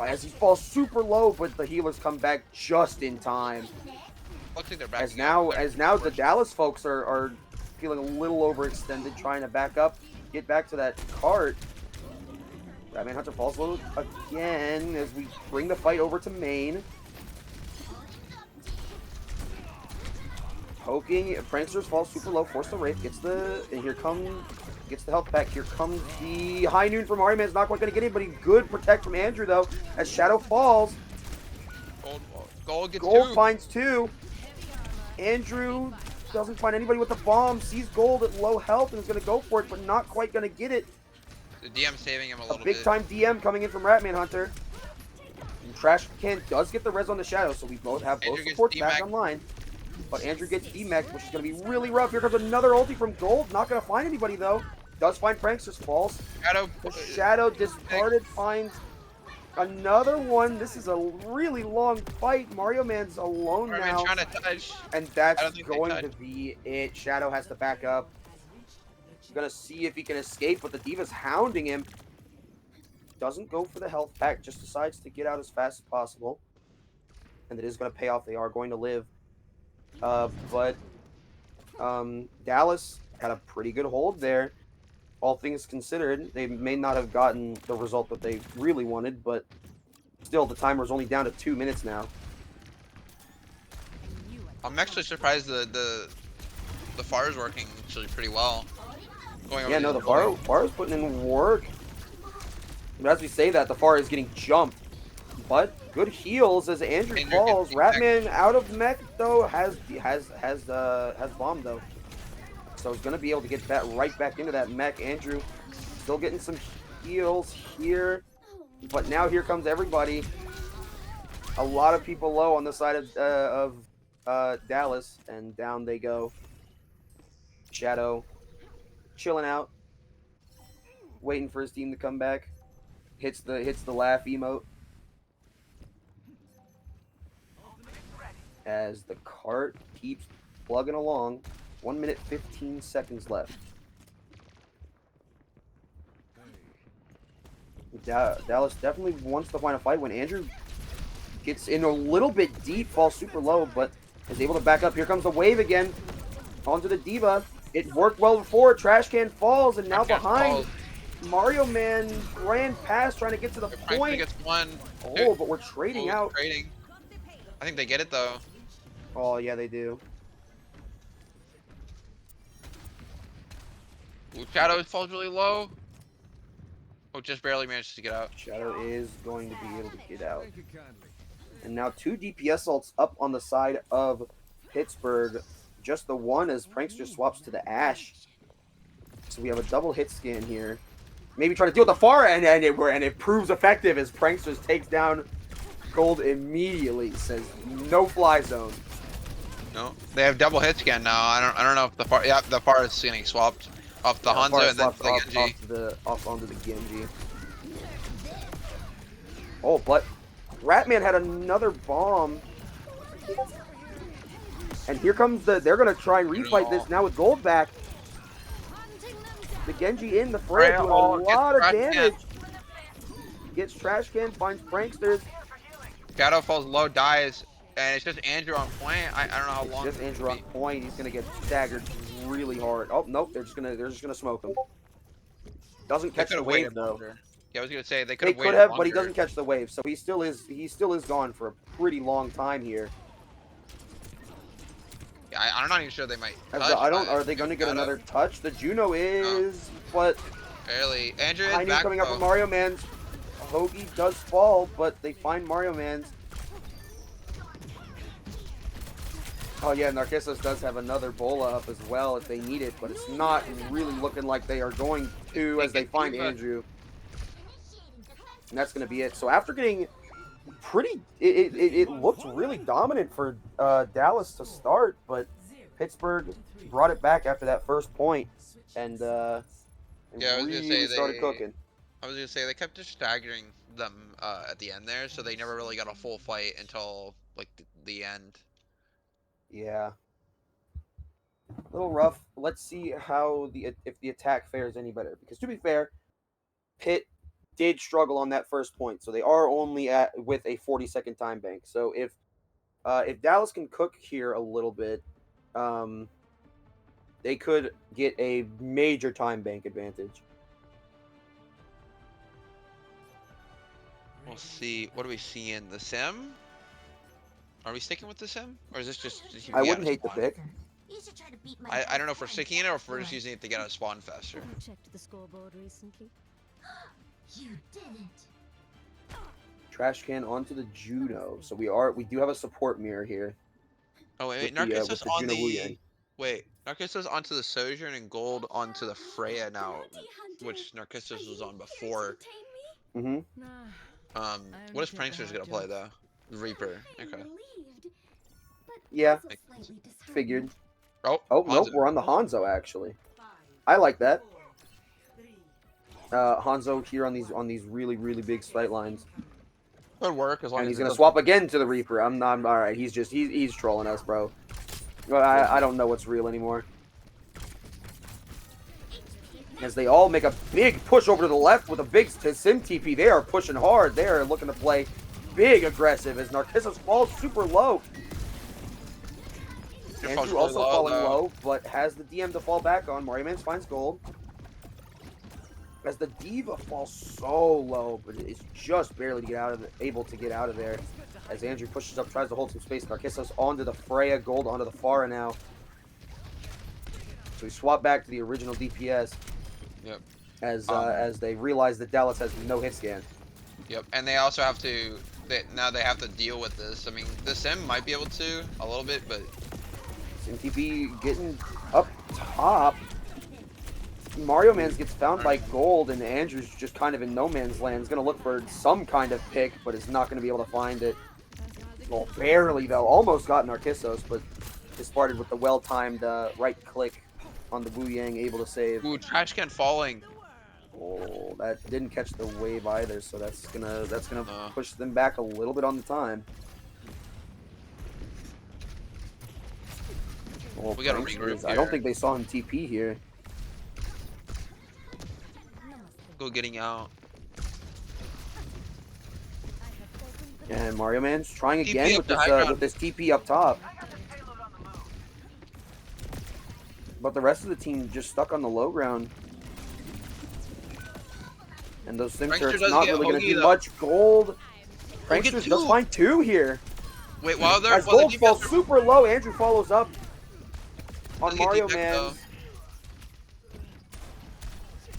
As he falls super low, but the healers come back just in time. Looks like they're back. As now the Dallas folks are feeling a little overextended, trying to back up, get back to that cart. Batman Hunter falls low again as we bring the fight over to main. Poking, Pranksters falls super low, force the Wraith, gets the health pack. Here comes the high noon from Mario Man's not quite going to get it, but he good protect from Andrew though, as Shadow falls. Gold gets Gold two. finds two. Andrew doesn't find anybody with the bomb, sees Gold at low health and is going to go for it, but not quite going to get it. The DM saving him a little bit. Big time DM coming in from Ratman Hunter. And Trash Can does get the res on the Shadow, so we both have both supports back online. But Andrew gets D-Mech, which is going to be really rough. Here comes another ulti from Gold. Not going to find anybody, though. Does find Pranksters, falls. The Shadow discarded, finds another one. This is a really long fight. Mario Man's alone now. Trying to touch. And that's going to be it. Shadow has to back up. He's going to see if he can escape, but the D.Va's hounding him. Doesn't go for the health pack, just decides to get out as fast as possible. And it is going to pay off. They are going to live. But Dallas had a pretty good hold there. All things considered, they may not have gotten the result that they really wanted, but still, the timer's only down to 2 minutes now. I'm actually surprised the Pharah's working actually pretty well. Yeah, no, the Pharah's putting in work. But as we say that, the Pharah is getting jumped. But good heals as Andrew falls. Ratman out of mech though has bomb though, so he's gonna be able to get that right back into that mech. Andrew still getting some heals here, but now here comes everybody. A lot of people low on the side of Dallas, and down they go. Shadow chilling out, waiting for his team to come back. Hits the laugh emote. as the cart keeps plugging along. 1 minute 15 seconds left. Dallas definitely wants to find a fight when Andrew gets in a little bit deep, falls super low, but is able to back up. Here comes the wave again onto the Diva. It worked well before. Trash can falls, and now behind. Mario Man ran past trying to get to the point. Gets one. Oh, but we're trading out. Trading. I think they get it though. Oh, yeah, they do. Ooh, Shadow falls really low. Oh, just barely managed to get out. Shadow is going to be able to get out. And now 2 DPS ults up on the side of Pittsburgh. Just the one as Prankster swaps to the Ash. So we have a double hit scan here. Maybe trying to deal with the far end, and it proves effective as Pranksters takes down Gold immediately. Says no fly zone. No, they have double hits again now. I don't know if the far the far is getting swapped off the Hanzo and then the Genji. Off onto the Genji. Oh, but Ratman had another bomb. And here comes they're gonna try and refight this now with Gold back. The Genji in the fray doing a lot of damage. Gets Trash Can, finds Pranksters. Shadow falls low, dies, and it's just Andrew on point. I don't know how long. It's just Andrew on point. He's gonna get staggered really hard. Oh nope, they're just gonna smoke him. Doesn't catch the wave though. Longer. Yeah, I was gonna say they could have, but he doesn't catch the wave, so he still is gone for a pretty long time here. Yeah, I'm not even sure they might. Are they going to get another touch? The Juno is, but barely. Andrew is back back coming up with Mario Man's. Hoagie does fall, but they find Mario Man's. Oh yeah, Narcissus does have another Bola up as well if they need it, but it's not really looking like they are going to as they find Andrew. And that's going to be it. So after getting pretty, it looked really dominant for Dallas to start, but Pittsburgh brought it back after that first point, and yeah, I was really gonna say started cooking. I was gonna say they kept just staggering them at the end there, so they never really got a full fight until like the end. Yeah, a little rough. Let's see how if the attack fares any better, because to be fair, Pitt did struggle on that first point, so they are only with a 40-second time bank. So if Dallas can cook here a little bit, they could get a major time bank advantage. We'll see. What do we see in the sim? Are we sticking with the sim, or is this just? I wouldn't hate the pick. I don't know if we're sticking in it or if we're just using it to get out of spawn faster. Checked the scoreboard recently. You didn't. Trash Can onto the Juno. So we do have a support mirror here. Oh wait, Narcissus on the Narcissus onto the Sojourn and Gold onto the Freya now, which Narcissus was on before. Mm-hmm. What is Prankster's gonna play though? Reaper. Okay. Yeah. Figured. Oh nope, we're on the Hanzo actually. I like that. Hanzo here on these really big sight lines. Could work as long as he's gonna swap again to the Reaper. I'm not all right. He's trolling us, bro. I don't know what's real anymore. As they all make a big push over to the left with a big Sim TP, they are pushing hard. They are looking to play big aggressive as Narcissus falls super low. Andrew also falling low, but has the DM to fall back on. Mario Man finds Gold. As the Diva falls so low, but is just barely able to get out of there. As Andrew pushes up, tries to hold some space. Narcissus onto the Freya, Gold onto the Pharah now. So we swap back to the original DPS. Yep. As they realize that Dallas has no hit scan. Yep, and they also have to. Now they have to deal with this. I mean, the Sim might be able to a little bit, but Sim TP getting up top. Mario Man's gets found by Gold, and Andrew's just kind of in no man's land. He's going to look for some kind of pick, but is not going to be able to find it. Well, barely, though. Almost got Narcissus, but disparted with the well-timed right click on the Wu Yang, able to save. Ooh, Trash Can falling. Oh, that didn't catch the wave either, so that's gonna push them back a little bit on the time. Well, We gotta Pranksters, regroup I don't here. think they saw him TP here. Go getting out. And Mario Man's trying TP again up with the this high ground. TP up top. But the rest of the team just stuck on the low ground. And those sim Prankster turrets doesn't not get really going to Hoagie, do though. much. Gold. We'll get Pranksters two. does find 2 here. Wait, while they're As while the Gold falls DPS are- super low, Andrew follows up on Doesn't get Mario defect, though. Man.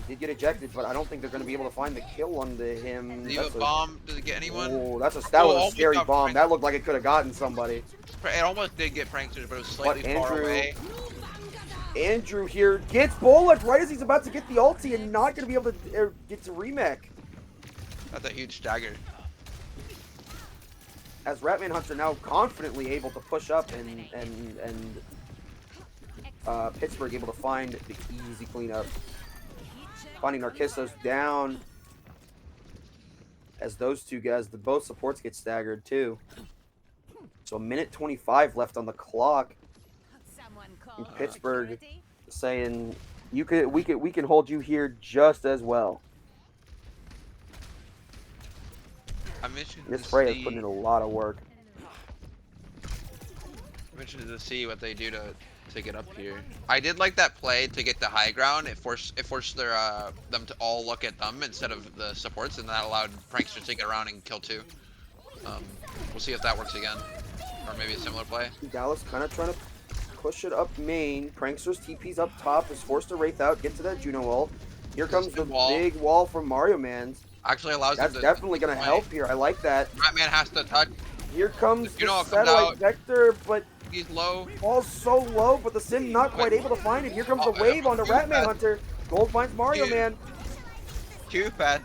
He did get ejected, but I don't think they're going to be able to find the kill onto him. Do you have a bomb? Does it get anyone? Oh, that was Oh, a almost scary got bomb. Prankster. That looked like it could have gotten somebody. It almost did get Pranksters, but it was slightly But far Andrew- away. Andrew here gets bullet right as he's about to get the ulti and not going to be able to get to remake. That's a huge stagger. As Ratman Hunter now confidently able to push up and Pittsburgh able to find the easy cleanup. Finding Narcissus down. As those two guys, both supports get staggered too. So a minute 25 left on the clock. And Pittsburgh saying we can hold you here just as well. I'm interested This to Freya's see. putting in a lot of work. I'm interested to see what they do to get up here. I did like that play to get the high ground. It forced their them to all look at them instead of the supports, and that allowed Prankster to get around and kill 2. We'll see if that works again, or maybe a similar play. Dallas kind of trying to push it up main. Prankster's TP's up top, is forced to wraith out, get to that Juno ult. Here comes the big wall from Mario Man's. Actually allows That's them to. definitely going to help here. I like that. Ratman has to touch. Here comes Juno the comes satellite out. vector, but He's low. falls so low, but the sim not quite able to find it. Here comes the wave onto Ratman Hunter. Gold finds Mario Dude. Man. Q pad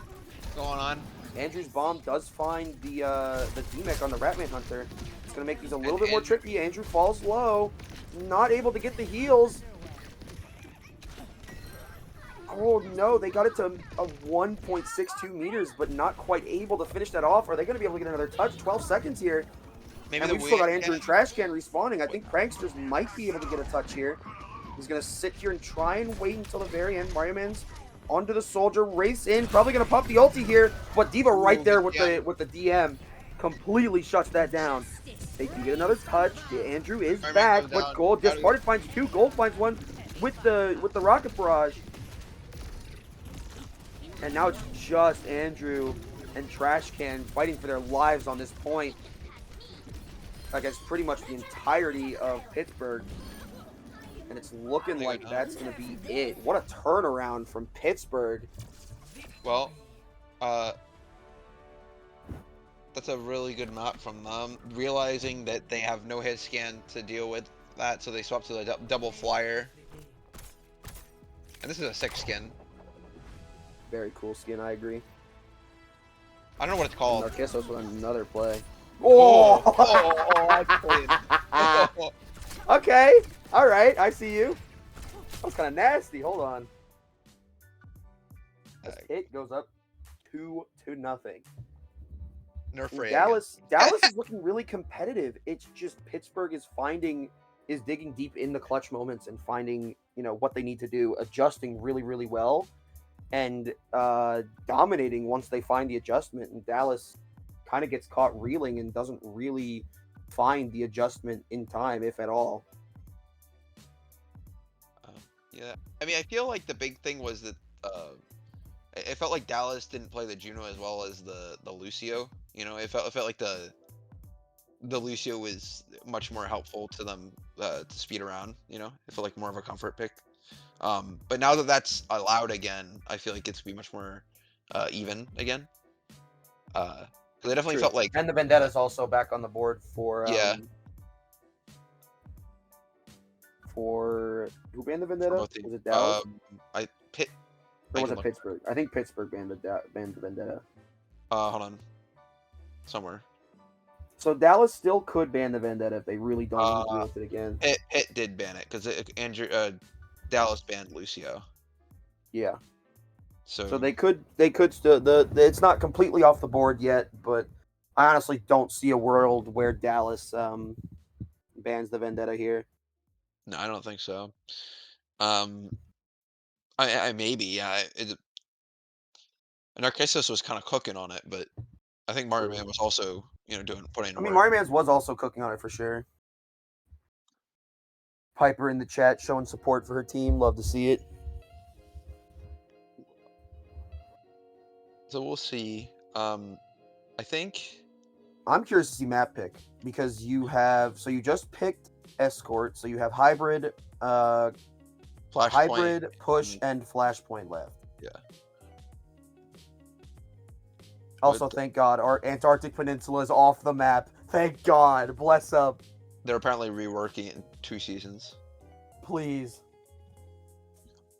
going on. Andrew's bomb does find the DMEC on the Ratman Hunter. It's going to make these a little bit more tricky. Andrew falls low. Not able to get the heals. Oh no, they got it to a 1.62 meters, but not quite able to finish that off. Are they going to be able to get another touch? 12 seconds here. Maybe And the we've still got wave- Andrew and Trash Can respawning. I think Pranksters might be able to get a touch here. He's going to sit here and try and wait until the very end. Mario Man's onto the soldier, race in, probably going to pop the ulti here, but Diva right there with the DM completely shuts that down. They can get another touch. Andrew is Mario Man back, goes but down. Gold discarded finds 2. Gold finds 1 with the rocket barrage. And now it's just Andrew and Trash Can fighting for their lives on this point. I guess pretty much the entirety of Pittsburgh. And it's looking like that's going to be it. What a turnaround from Pittsburgh. Well, that's a really good map from them. Realizing that they have no hit scan to deal with that, so they swap to the double flyer. And this is a 6 skin. Very cool skin, I agree. I don't know what it's called. Narcissus with another play. Oh, Oh! I played. Oh. Okay. All right. I see you. That was kind of nasty. Hold on. This hit goes up 2-0. Nerf And Ray Dallas is looking really competitive. It's just Pittsburgh is digging deep in the clutch moments and finding, what they need to do, adjusting really, really well, and dominating once they find the adjustment. And Dallas kind of gets caught reeling and doesn't really find the adjustment in time, if at all. Yeah, I mean, I feel like the big thing was that it felt like Dallas didn't play the Juno as well as the Lucio. It felt like the Lucio was much more helpful to them to speed around. It felt like more of a comfort pick. But now that that's allowed again, I feel like it's be much more even again. Because I definitely True. felt like And the Vendetta's also back on the board for Yeah. For who banned the Vendetta? both the- Was it Dallas? Pitt. Or I was can it look. Pittsburgh? I think Pittsburgh banned the Vendetta. Hold on. Somewhere. So Dallas still could ban the Vendetta if they really don't want to deal Uh, with it again. Pitt did ban it because Dallas banned Lucio. Yeah. So So they could still it's not completely off the board yet, but I honestly don't see a world where Dallas bans the Vendetta here. No, I don't think so. Um, I maybe, yeah. Narcissus was kind of cooking on it, but I think Mario Man was also, putting in I mean, work. Mario Man's was also cooking on it for sure. Piper in the chat showing support for her team. Love to see it. So we'll see. I think I'm curious to see map pick because you just picked Escort, so you have hybrid, Flashpoint. push, and Flashpoint left. Yeah. Also, thank God our Antarctic Peninsula is off the map. Thank God. Bless up. They're apparently reworking it in 2 seasons. Please.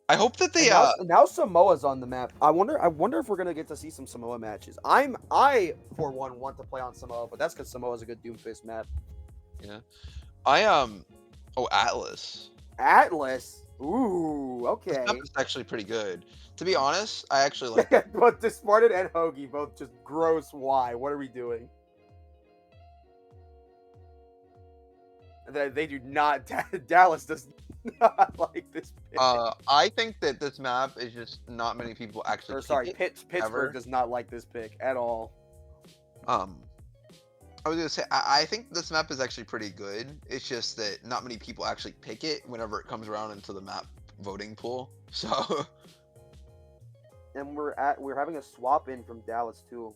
I hope that they Now Samoa's on the map. I wonder if we're gonna get to see some Samoa matches. I for one want to play on Samoa, but that's because Samoa's a good Doomfist map. Yeah. Atlas. Atlas. Ooh, okay. This map is actually pretty good. To be honest, I actually like it. But Disparted and Hoagie both just gross. Why? What are we doing? They do not. Dallas does not like this pick. I think that this map is just not many people actually. Pittsburgh does not like this pick at all. I was gonna say I think this map is actually pretty good. It's just that not many people actually pick it whenever it comes around into the map voting pool. So. And we're having a swap in from Dallas too.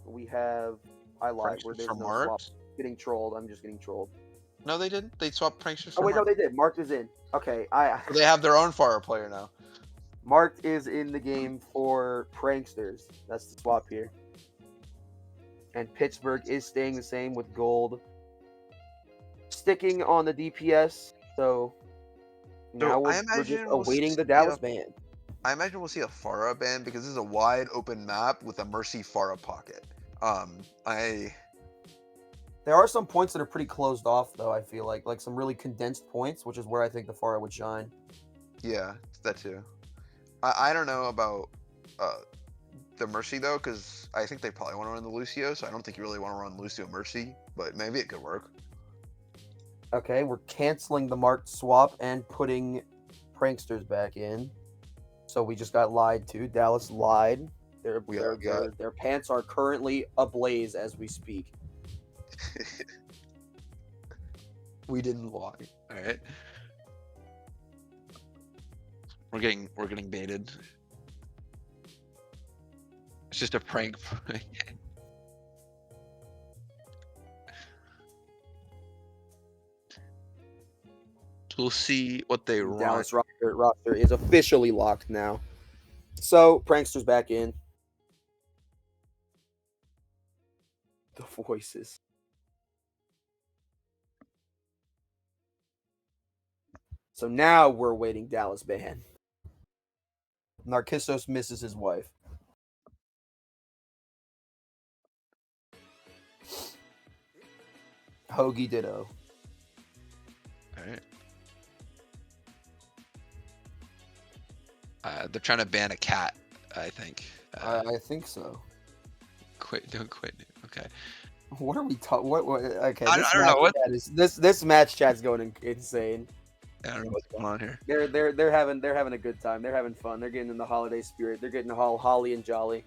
We have I lied. Where there's from no Mark? swap. Getting trolled. I'm just getting trolled. No, they didn't. They swapped Pranksters. Oh wait, no, they did. Marked is in. Okay, They have their own fire player now. Marked is in the game for Pranksters. That's the swap here. And Pittsburgh is staying the same with gold. Sticking on the DPS, so now we're just awaiting the Dallas ban. I imagine we'll see a Pharah ban because this is a wide open map with a Mercy Pharah pocket. There are some points that are pretty closed off, though, I feel like some really condensed points, which is where I think the Pharah would shine. Yeah, that too. I don't know about the Mercy, though, because I think they probably want to run the Lucio, so I don't think you really want to run Lucio Mercy, but maybe it could work. Okay, we're canceling the marked swap and putting Pranksters back in. So we just got lied to. Dallas lied. Their pants are currently ablaze as we speak. We didn't lie. All right. We're getting baited. It's just a prank. We'll see what they run. Dallas roster is officially locked now. So Prankster's back in. The voices. So now we're waiting Dallas ban. Narcissus misses his wife. Hoagie ditto. Alright. They're trying to ban a cat, I think. I think so. Don't quit. Okay. What are we talking? What? Okay. I don't know what this match chat's going insane. I don't know what's going on here. They're having a good time. They're having fun. They're getting in the holiday spirit. They're getting all holly and jolly.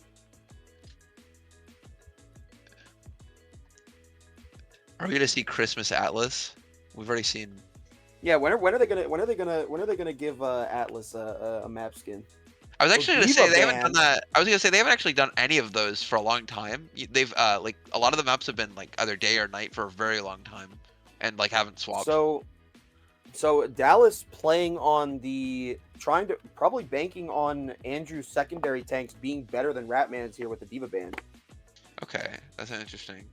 Are we gonna see Christmas Atlas? We've already seen. Yeah. When are they gonna give Atlas a map skin? I was actually gonna say they haven't done that. I was gonna say they haven't actually done any of those for a long time. They've like a lot of the maps have been like either day or night for a very long time, and like haven't swapped. So Dallas playing on probably banking on Andrew's secondary tanks being better than Ratman's here with the Diva ban. Okay, that's interesting.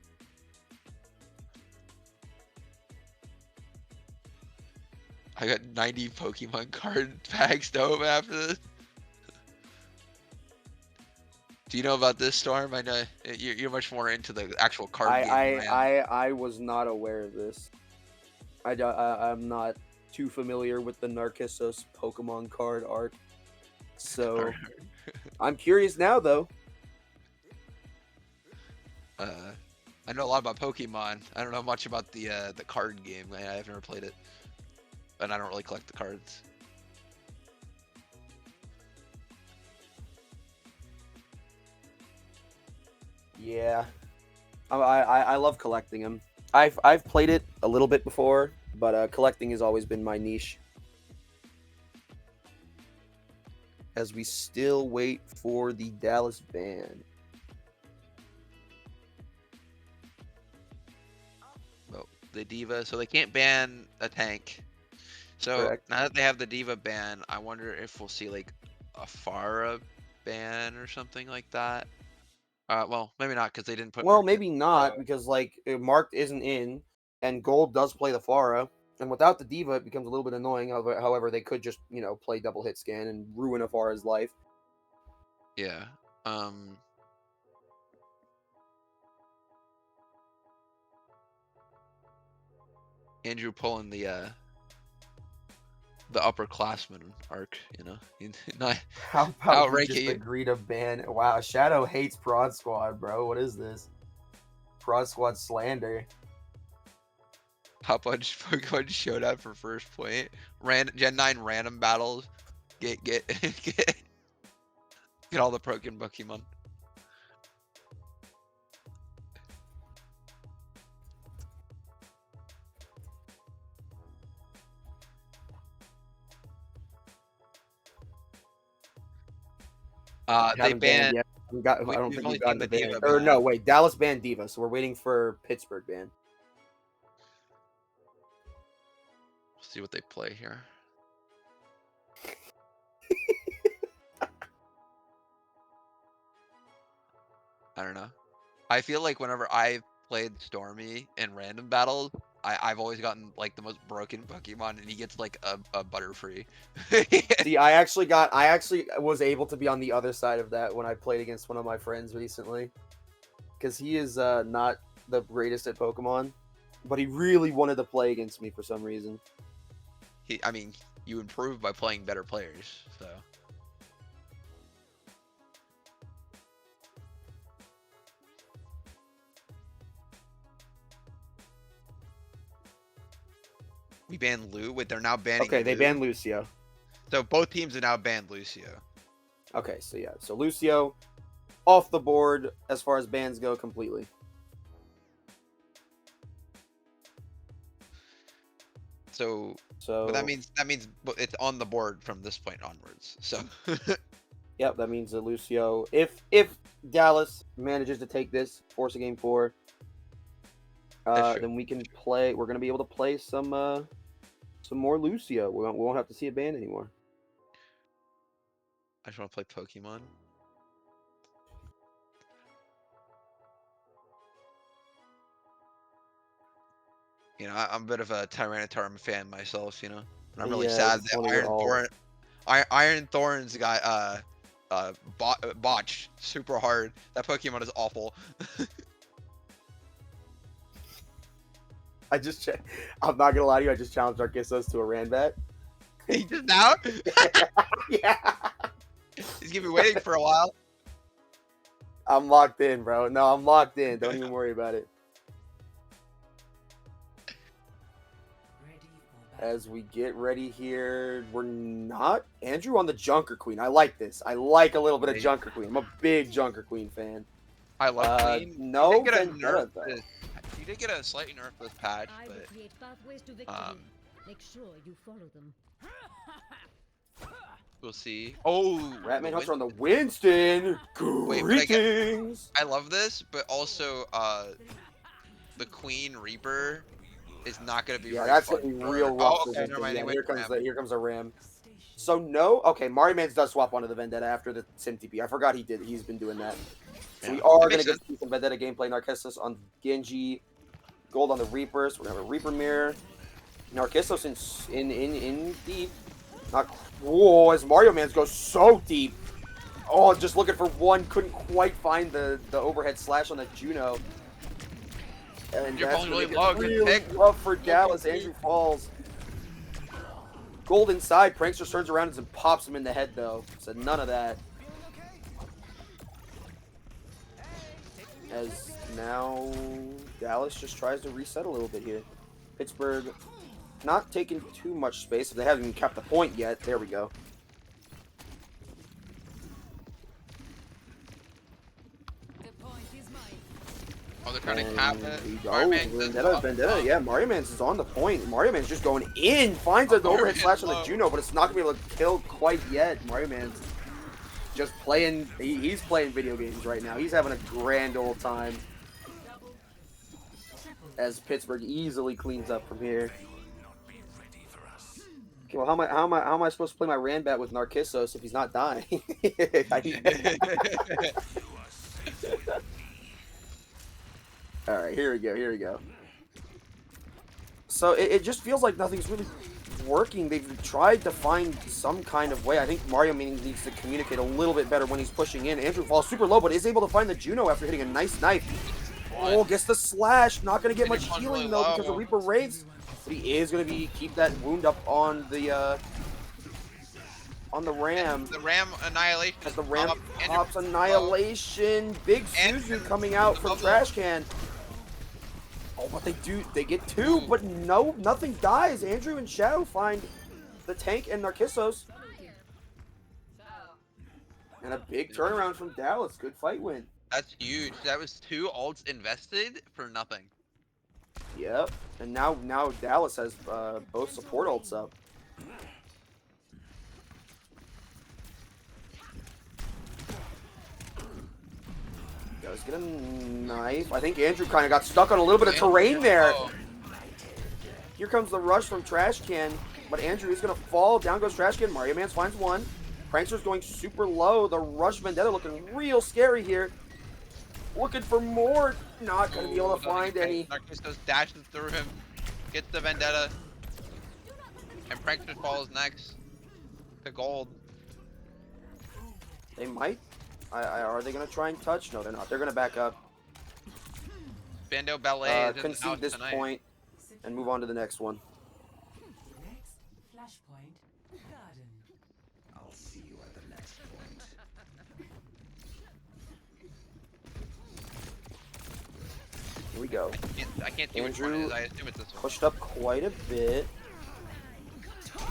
I got 90 Pokemon card packs to open after this. Do you know about this, Storm? I know you're much more into the actual card game. I was not aware of this. I'm not too familiar with the Narcissus Pokemon card arc. So I'm curious now, though. I know a lot about Pokemon. I don't know much about the card game. I've never played it, and I don't really collect the cards. Yeah, I love collecting them. I've played it a little bit before, but collecting has always been my niche. As we still wait for the Dallas ban. Well, the Diva, so they can't ban a tank. So Correct. now that they have the Diva ban, I wonder if we'll see like a Pharah ban or something like that. Well, maybe not because they didn't put. Well, Mark in. maybe not, because like Marked isn't in, and Gold does play the Pharah, and without the Diva, it becomes a little bit annoying. However, they could just play double hit scan and ruin a Pharah's life. Yeah. Andrew pulling the upperclassman arc, not How about we outrank just you. agree to ban? Wow, Shadow hates Prod Squad, bro. What is this? Prod Squad slander. How much Pokemon Showdown for first point? Gen 9 random battles. Get get all the broken Pokemon. They banned. Yet. I don't We've think only we've gotten seen the the ban. Diva Or ban. no, wait, Dallas banned Diva, so we're waiting for Pittsburgh ban. Let's see what they play here. I don't know. I feel like whenever I've played Stormy in random battles, I've always gotten like the most broken Pokemon, and he gets like a Butterfree. See, I actually was able to be on the other side of that when I played against one of my friends recently, because he is not the greatest at Pokemon, but he really wanted to play against me for some reason. I mean, you improve by playing better players, so. We banned Lu. Wait, they're now banning. Okay, they Lu? banned Lucio. So both teams have now banned Lucio. Okay, so yeah, so Lucio off the board as far as bans go completely. So but that means it's on the board from this point onwards. So Yep, that means that Lucio, if Dallas manages to take this, force a game 4, then we can play. We're gonna be able to play some more Lucio. We won't have to see a ban anymore. I just want to play Pokemon. I'm a bit of a Tyranitar fan myself, and I'm really sad that Iron Thorns got botched super hard. That Pokemon is awful. I'm not gonna lie to you. I just challenged Narcissus to a Ranbat. He just now? Yeah. He's gonna be waiting for a while. I'm locked in, bro. No, I'm locked in. Don't even worry about it. As we get ready here, we're not Andrew on the Junker Queen. I like this. I like a little bit of Junker Queen. I'm a big Junker Queen fan. I love Queen. No, you did get a Vendetta, nerf. You did get a slightly nerf this patch, I will but create pathways to victory. Make sure you follow them. we'll see. Oh, Ratman Hunter on the Winston. Wait, Greetings. I love this, but also the Queen Reaper is not gonna be. Yeah, very that's fun gonna be for- real rough. Oh, okay, never mind. Yeah, here comes a Ram. So no, okay, Mario Mans does swap onto the Vendetta after the Sim TP. I forgot he did. He's been doing that. So we are gonna get some Vendetta gameplay. Narcissus on Genji, Gold on the Reaper. So we're gonna have a Reaper mirror. Narcissus in deep. Not whoa, as Mario Mans goes so deep. Oh, just looking for one, couldn't quite find the overhead slash on the Juno. And You're that's falling really really low. Good really pick. rough for Dallas. Andrew falls. Gold inside. Prankster turns around and pops him in the head, though. So none of that. As now Dallas just tries to reset a little bit here. Pittsburgh not taking too much space. They haven't even kept the point yet. There we go. Oh, they're trying to cap it. Vendetta. Yeah, Mario Man's is on the point. Mario Man's just going in. Finds an overhead slash on the Juno, but it's not going to be able to kill quite yet. Mario Man's just playing. He's playing video games right now. He's having a grand old time. As Pittsburgh easily cleans up from here. Okay, well, how am I supposed to play my Ranbat with Narcissus if he's not dying? All right, here we go. So it just feels like nothing's really working. They've tried to find some kind of way. I think Mario needs to communicate a little bit better when he's pushing in. Andrew falls super low, but is able to find the Juno after hitting a nice knife. Oh, gets the slash. Not going to get much healing, though, because of Reaper Wraiths. But he is going to keep that wound up on the Ram. The Ram Annihilation. As the Ram pops Annihilation. Big Suzu coming out from Trash Can. Oh, but they get two, but nothing dies. Andrew and Shadow find the tank and Narcissus. And a big turnaround from Dallas. Good fight win. That's huge. That was 2 ults invested for nothing. Yep. And now Dallas has both support ults up. Does get a knife. I think Andrew kind of got stuck on a little bit of terrain there. Here comes the rush from Trash Can, but Andrew is going to fall. Down goes Trash Can. Mario Mans finds one. Prankster's going super low. The rush Vendetta looking real scary here. Looking for more. Not going to be able to find any. Narcissus dashes through him. Gets the Vendetta. And Prankster falls next to gold. They might. Are they going to try and touch? No, they're not. They're going to back up. Bando Ballet concede this point and move on to the next one. Next flashpoint garden. I'll see you at the next point. Here we go. I can't see which one it is. I assume it's this one. Pushed up quite a bit.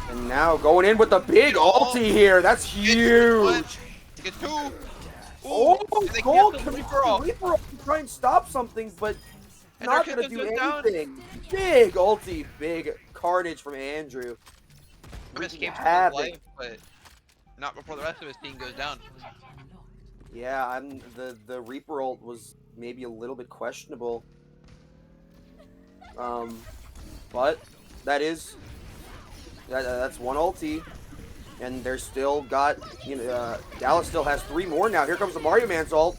And now going in with the big ulti here. That's huge. Get 2. Oh, Gold can Reaper try and stop something, but not going to do anything. Big ulti, big carnage from Andrew. Came to life, but not before the rest of his team goes down. Yeah, the Reaper ult was maybe a little bit questionable. But that's one ulti. And they're still got, Dallas still has 3 more now. Here comes the Mario Man's ult.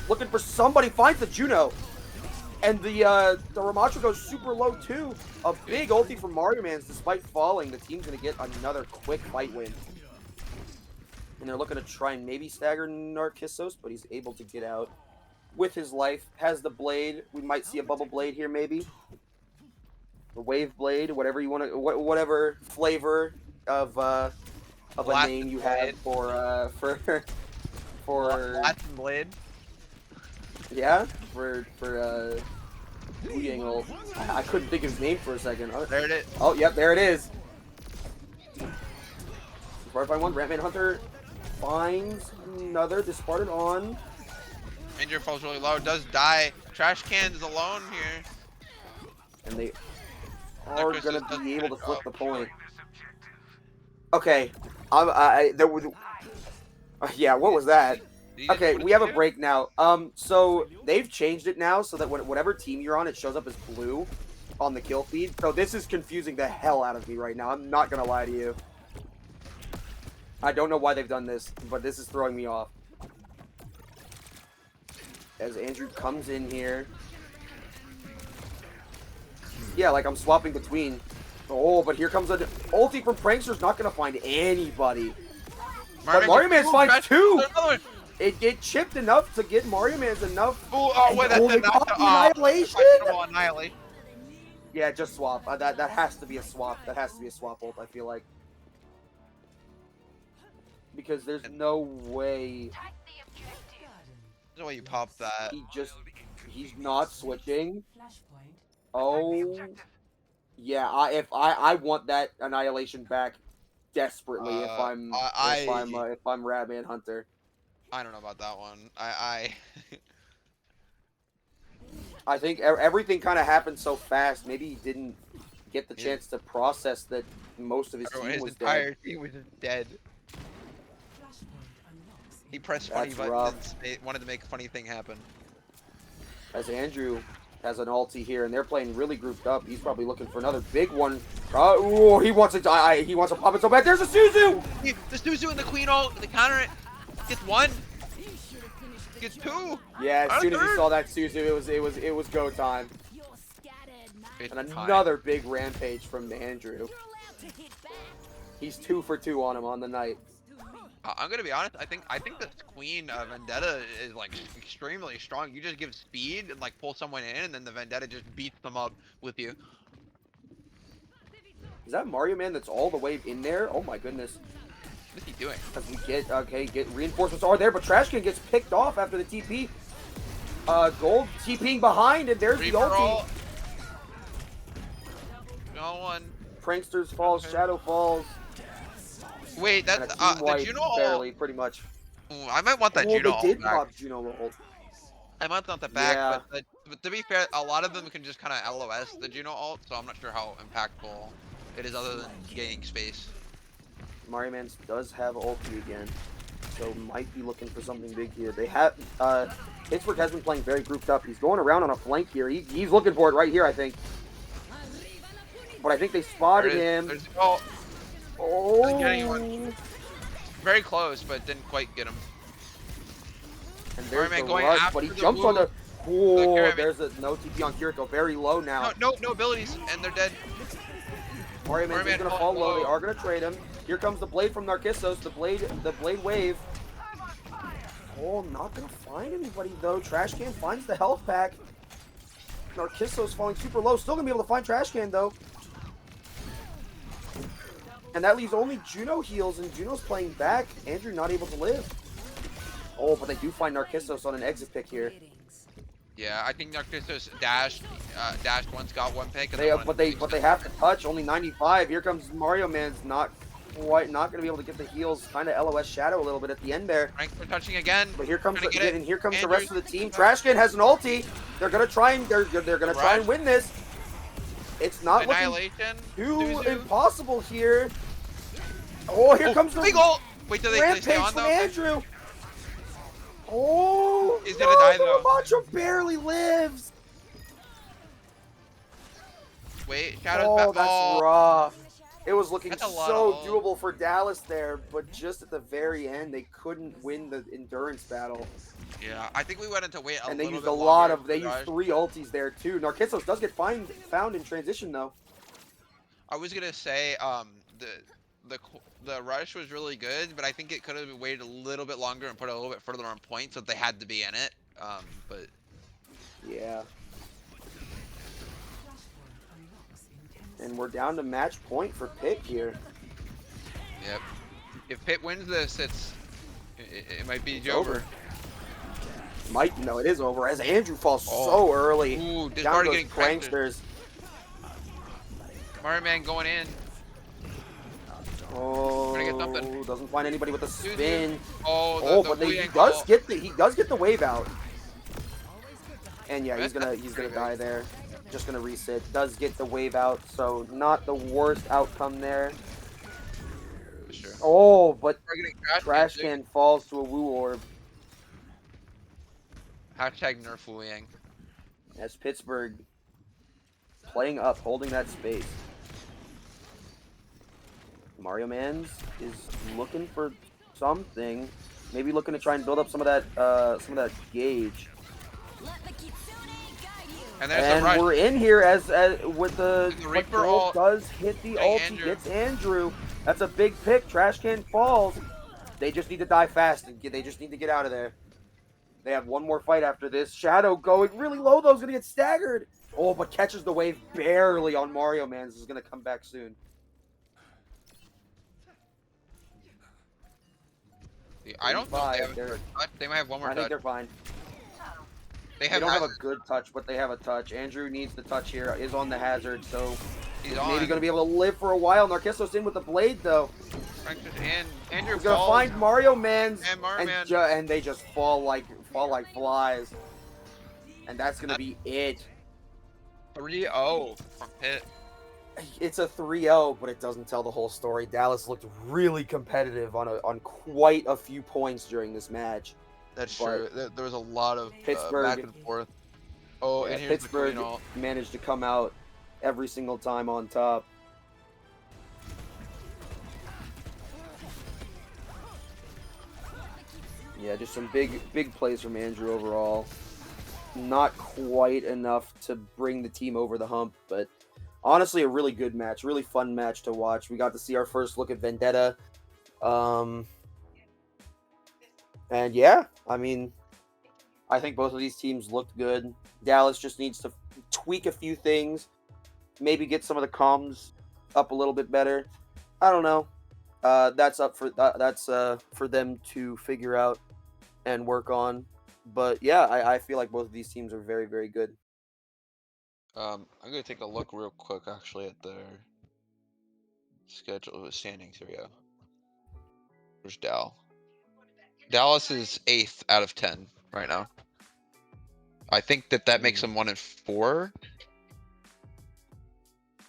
Looking for somebody, finds the Juno. And the Ramattra goes super low too. A big ulti from Mario Man's despite falling. The team's going to get another quick fight win. And they're looking to try and maybe stagger Narcissus, but he's able to get out with his life. Has the blade. We might see a bubble blade here maybe. The wave blade, whatever you want to, whatever flavor of a name you have for Latin blade. Yeah, for Yang ult. I couldn't think of his name for a second. There it is. Oh, yep, there it is. Before I find one, Ratman Hunter finds another discarded on. Andrew falls really low, does die. Trash Can is alone here. And they are going to be able to flip the point. Okay, yeah, what was that? Okay, we have a break now. So they've changed it now so that whatever team you're on, it shows up as blue on the kill feed. So this is confusing the hell out of me right now. I'm not gonna lie to you. I don't know why they've done this, but this is throwing me off. As Andrew comes in here. Yeah, like I'm swapping between. Oh, but here comes an ulti from Prankster's not going to find anybody. But Mario Man's finds 2! It chipped enough to get Mario Man's enough. Oh, wait, that's Annihilation? Annihilation. Yeah, just swap. That has to be a swap. That has to be a swap ult, I feel like. Because there's no way. There's no way you pop that. He just He's not switching. Flashpoint. Oh, yeah. I want that annihilation back desperately. If I'm Ratman Hunter. I don't know about that one. I I think everything kind of happened so fast. Maybe he didn't get the chance to process that most of his everyone, team his was entire dead. team was just dead. Flashpoint unlocks. He pressed funny That's buttons rough. and wanted to make a funny thing happen. As Andrew has an ulti here, and they're playing really grouped up. He's probably looking for another big one. Oh, he wants to. He wants to pop it so bad. There's a Suzu. The Suzu and the Queen ult, they counter it. Gets one. Gets two. Yeah, as soon as he saw that Suzu, it was go time. It's And time. another big rampage from Andrew. He's 2 for 2 on him on the night. I'm gonna be honest. I think this Queen Vendetta is like extremely strong. You just give speed and like pull someone in, and then the Vendetta just beats them up with you. Is that Mario Man that's all the way in there? Oh my goodness. What is he doing? As we get reinforcements are there, but Trashcan gets picked off after the TP. Gold TPing behind, and there's Reaper the ulti. ult. No one. Pranksters falls, Shadow falls. Wait, And a that's team the wipe Juno ult. barely, pretty much. Ooh, I might want that Oh, Juno they did ult back. pop Juno ult. I might want that back, Yeah. but to be fair, a lot of them can just kind of LOS the Juno ult, so I'm not sure how impactful it is other than gaining space. Mario Man does have ulti again, so might be looking for something big here. They have Pittsburgh has been playing very grouped up. He's going around on a flank here. He's looking for it right here, I think. But I think they spotted him. Oh, Oh, getting one. Very close, but didn't quite get him. and there's Mario Man the going rush, after but he the jumps on the. move. Oh, Carry me. there's a no TP on Kirito. Very low now. No abilities, and they're dead. Mario Man's Man gonna fall fall low. low. They are gonna trade him. Here comes the blade from Narcissus. The blade wave. Oh, not gonna find anybody though. Trashcan finds the health pack. Narcissus falling super low. Still gonna be able to find Trashcan though. And that leaves only Juno heals, and Juno's playing back. Andrew not able to live. Oh, but they do find Narcissus on an exit pick here. Yeah, I think Narcissus dashed once, got one pick, and But they have to touch. Only 95. Here comes Mario Man's not gonna be able to get the heals. Kind of LOS Shadow a little bit at the end there. Frank for touching again. But here comes Trying to get it. the rest of the team. Trashcan has an ulti. They're gonna try and try and win this. It's not looking Annihilation. too Suzu. impossible here. Oh, here comes the big ult. Wait till they stay rampage on from though. Andrew. Oh, He's gonna die, though. Macho barely lives. Wait, Shadow's Oh, back. that's rough. It was looking That's a lot so of ult. doable for Dallas there, but just at the very end, they couldn't win the endurance battle. Yeah, I think we went into wait a And they little used bit a lot longer of, they for used Raj. 3 ultis there too. Narcissus does get found in transition though. I was gonna say the rush was really good, but I think it could have waited a little bit longer and put it a little bit further on point, so they had to be in it. But Yeah. Flashpoint unlocks in 10 And we're down to match point for Pitt here. yep, if Pitt wins this, it might be It's over. No, it is over as Andrew falls Oh. so early. Ooh, this Down already goes getting pranked. Pranksters. Mario Man going in. Oh, get something. doesn't find anybody with a spin. Oh, But he Wu-Yang does ult. get the wave out. And yeah, he's gonna die there. Just gonna reset. Does get the wave out, so not the worst outcome there. Sure. Oh, but We're getting trash Trash cans, Can falls to a Woo Orb dude. Hashtag nerf Wu-Yang. as Pittsburgh playing up, holding that space. Mario Mans is looking for something, maybe looking to try and build up some of that gauge. And there's the And rush. we're in here as with the Reaper Gold ult. does hit the Hey, ult. He Andrew. gets Andrew. That's a big pick. Trash Can falls. They just need to die fast. They just need to get out of there. They have one more fight after this. Shadow going really low though. Is gonna get staggered. Oh, but catches the wave barely on Mario Man's. Is gonna come back soon. I don't know if they have a They're- third touch. They might have one more I think touch. they're fine. They They don't have a hazard. good touch, but they have a touch. Andrew needs the touch here. Is on the hazard, so He's he's on. maybe going to be able to live for a while. Narcisso's in with the blade, though. And Andrew He's going to falls. find Mario Man's, And Mario Man. and they just fall like flies. And that's going to be it. 3-0 from Pitt. It's a 3-0, but it doesn't tell the whole story. Dallas looked really competitive on quite a few points during this match. That's But true. There was a lot of Pittsburgh- back and forth. Oh, Yeah, and here's Pittsburgh the Queen. managed to come out every single time on top. Yeah, just some big plays from Andrew overall. Not quite enough to bring the team over the hump, but honestly a really good match, really fun match to watch. We got to see our first look at Vendetta. And yeah, I mean, I think both of these teams looked good. Dallas just needs to tweak a few things, maybe get some of the comms up a little bit better. I don't know. That's for them to figure out and work on. But yeah, I feel like both of these teams are very, very good. I'm gonna take a look real quick actually at their schedule standings. Here we go. Where's Dal? Dallas is 8th out of 10 right now. I think that makes them 1-4.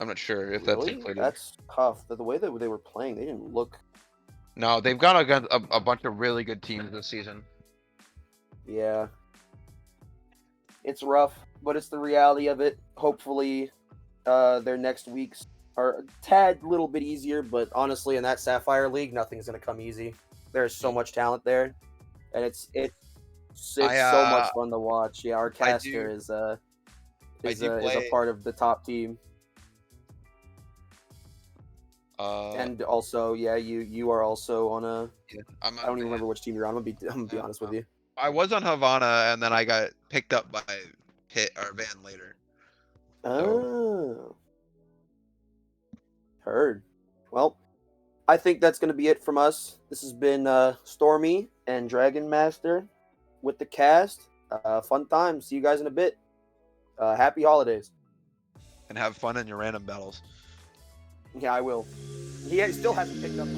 I'm not sure if that's Really? included. That's tough. The way that they were playing, they didn't look. No, they've gone against a bunch of really good teams this season. Yeah. It's rough, but it's the reality of it. Hopefully, their next weeks are a tad little bit easier, but honestly, in that Sapphire League, nothing's going to come easy. There's so much talent there, and it's so much fun to watch. Yeah, our caster is a part of the top team. And also, yeah, you are also on a. Yeah, I don't even remember which team you're on. I'm gonna be honest with you. I was on Havana, and then I got picked up by Pitt or Van later. Oh. Heard. Well, I think that's going to be it from us. This has been Stormy and Dragon Master with the cast. Fun time. See you guys in a bit. Happy holidays. And have fun in your random battles. Yeah, I will. He still hasn't picked up.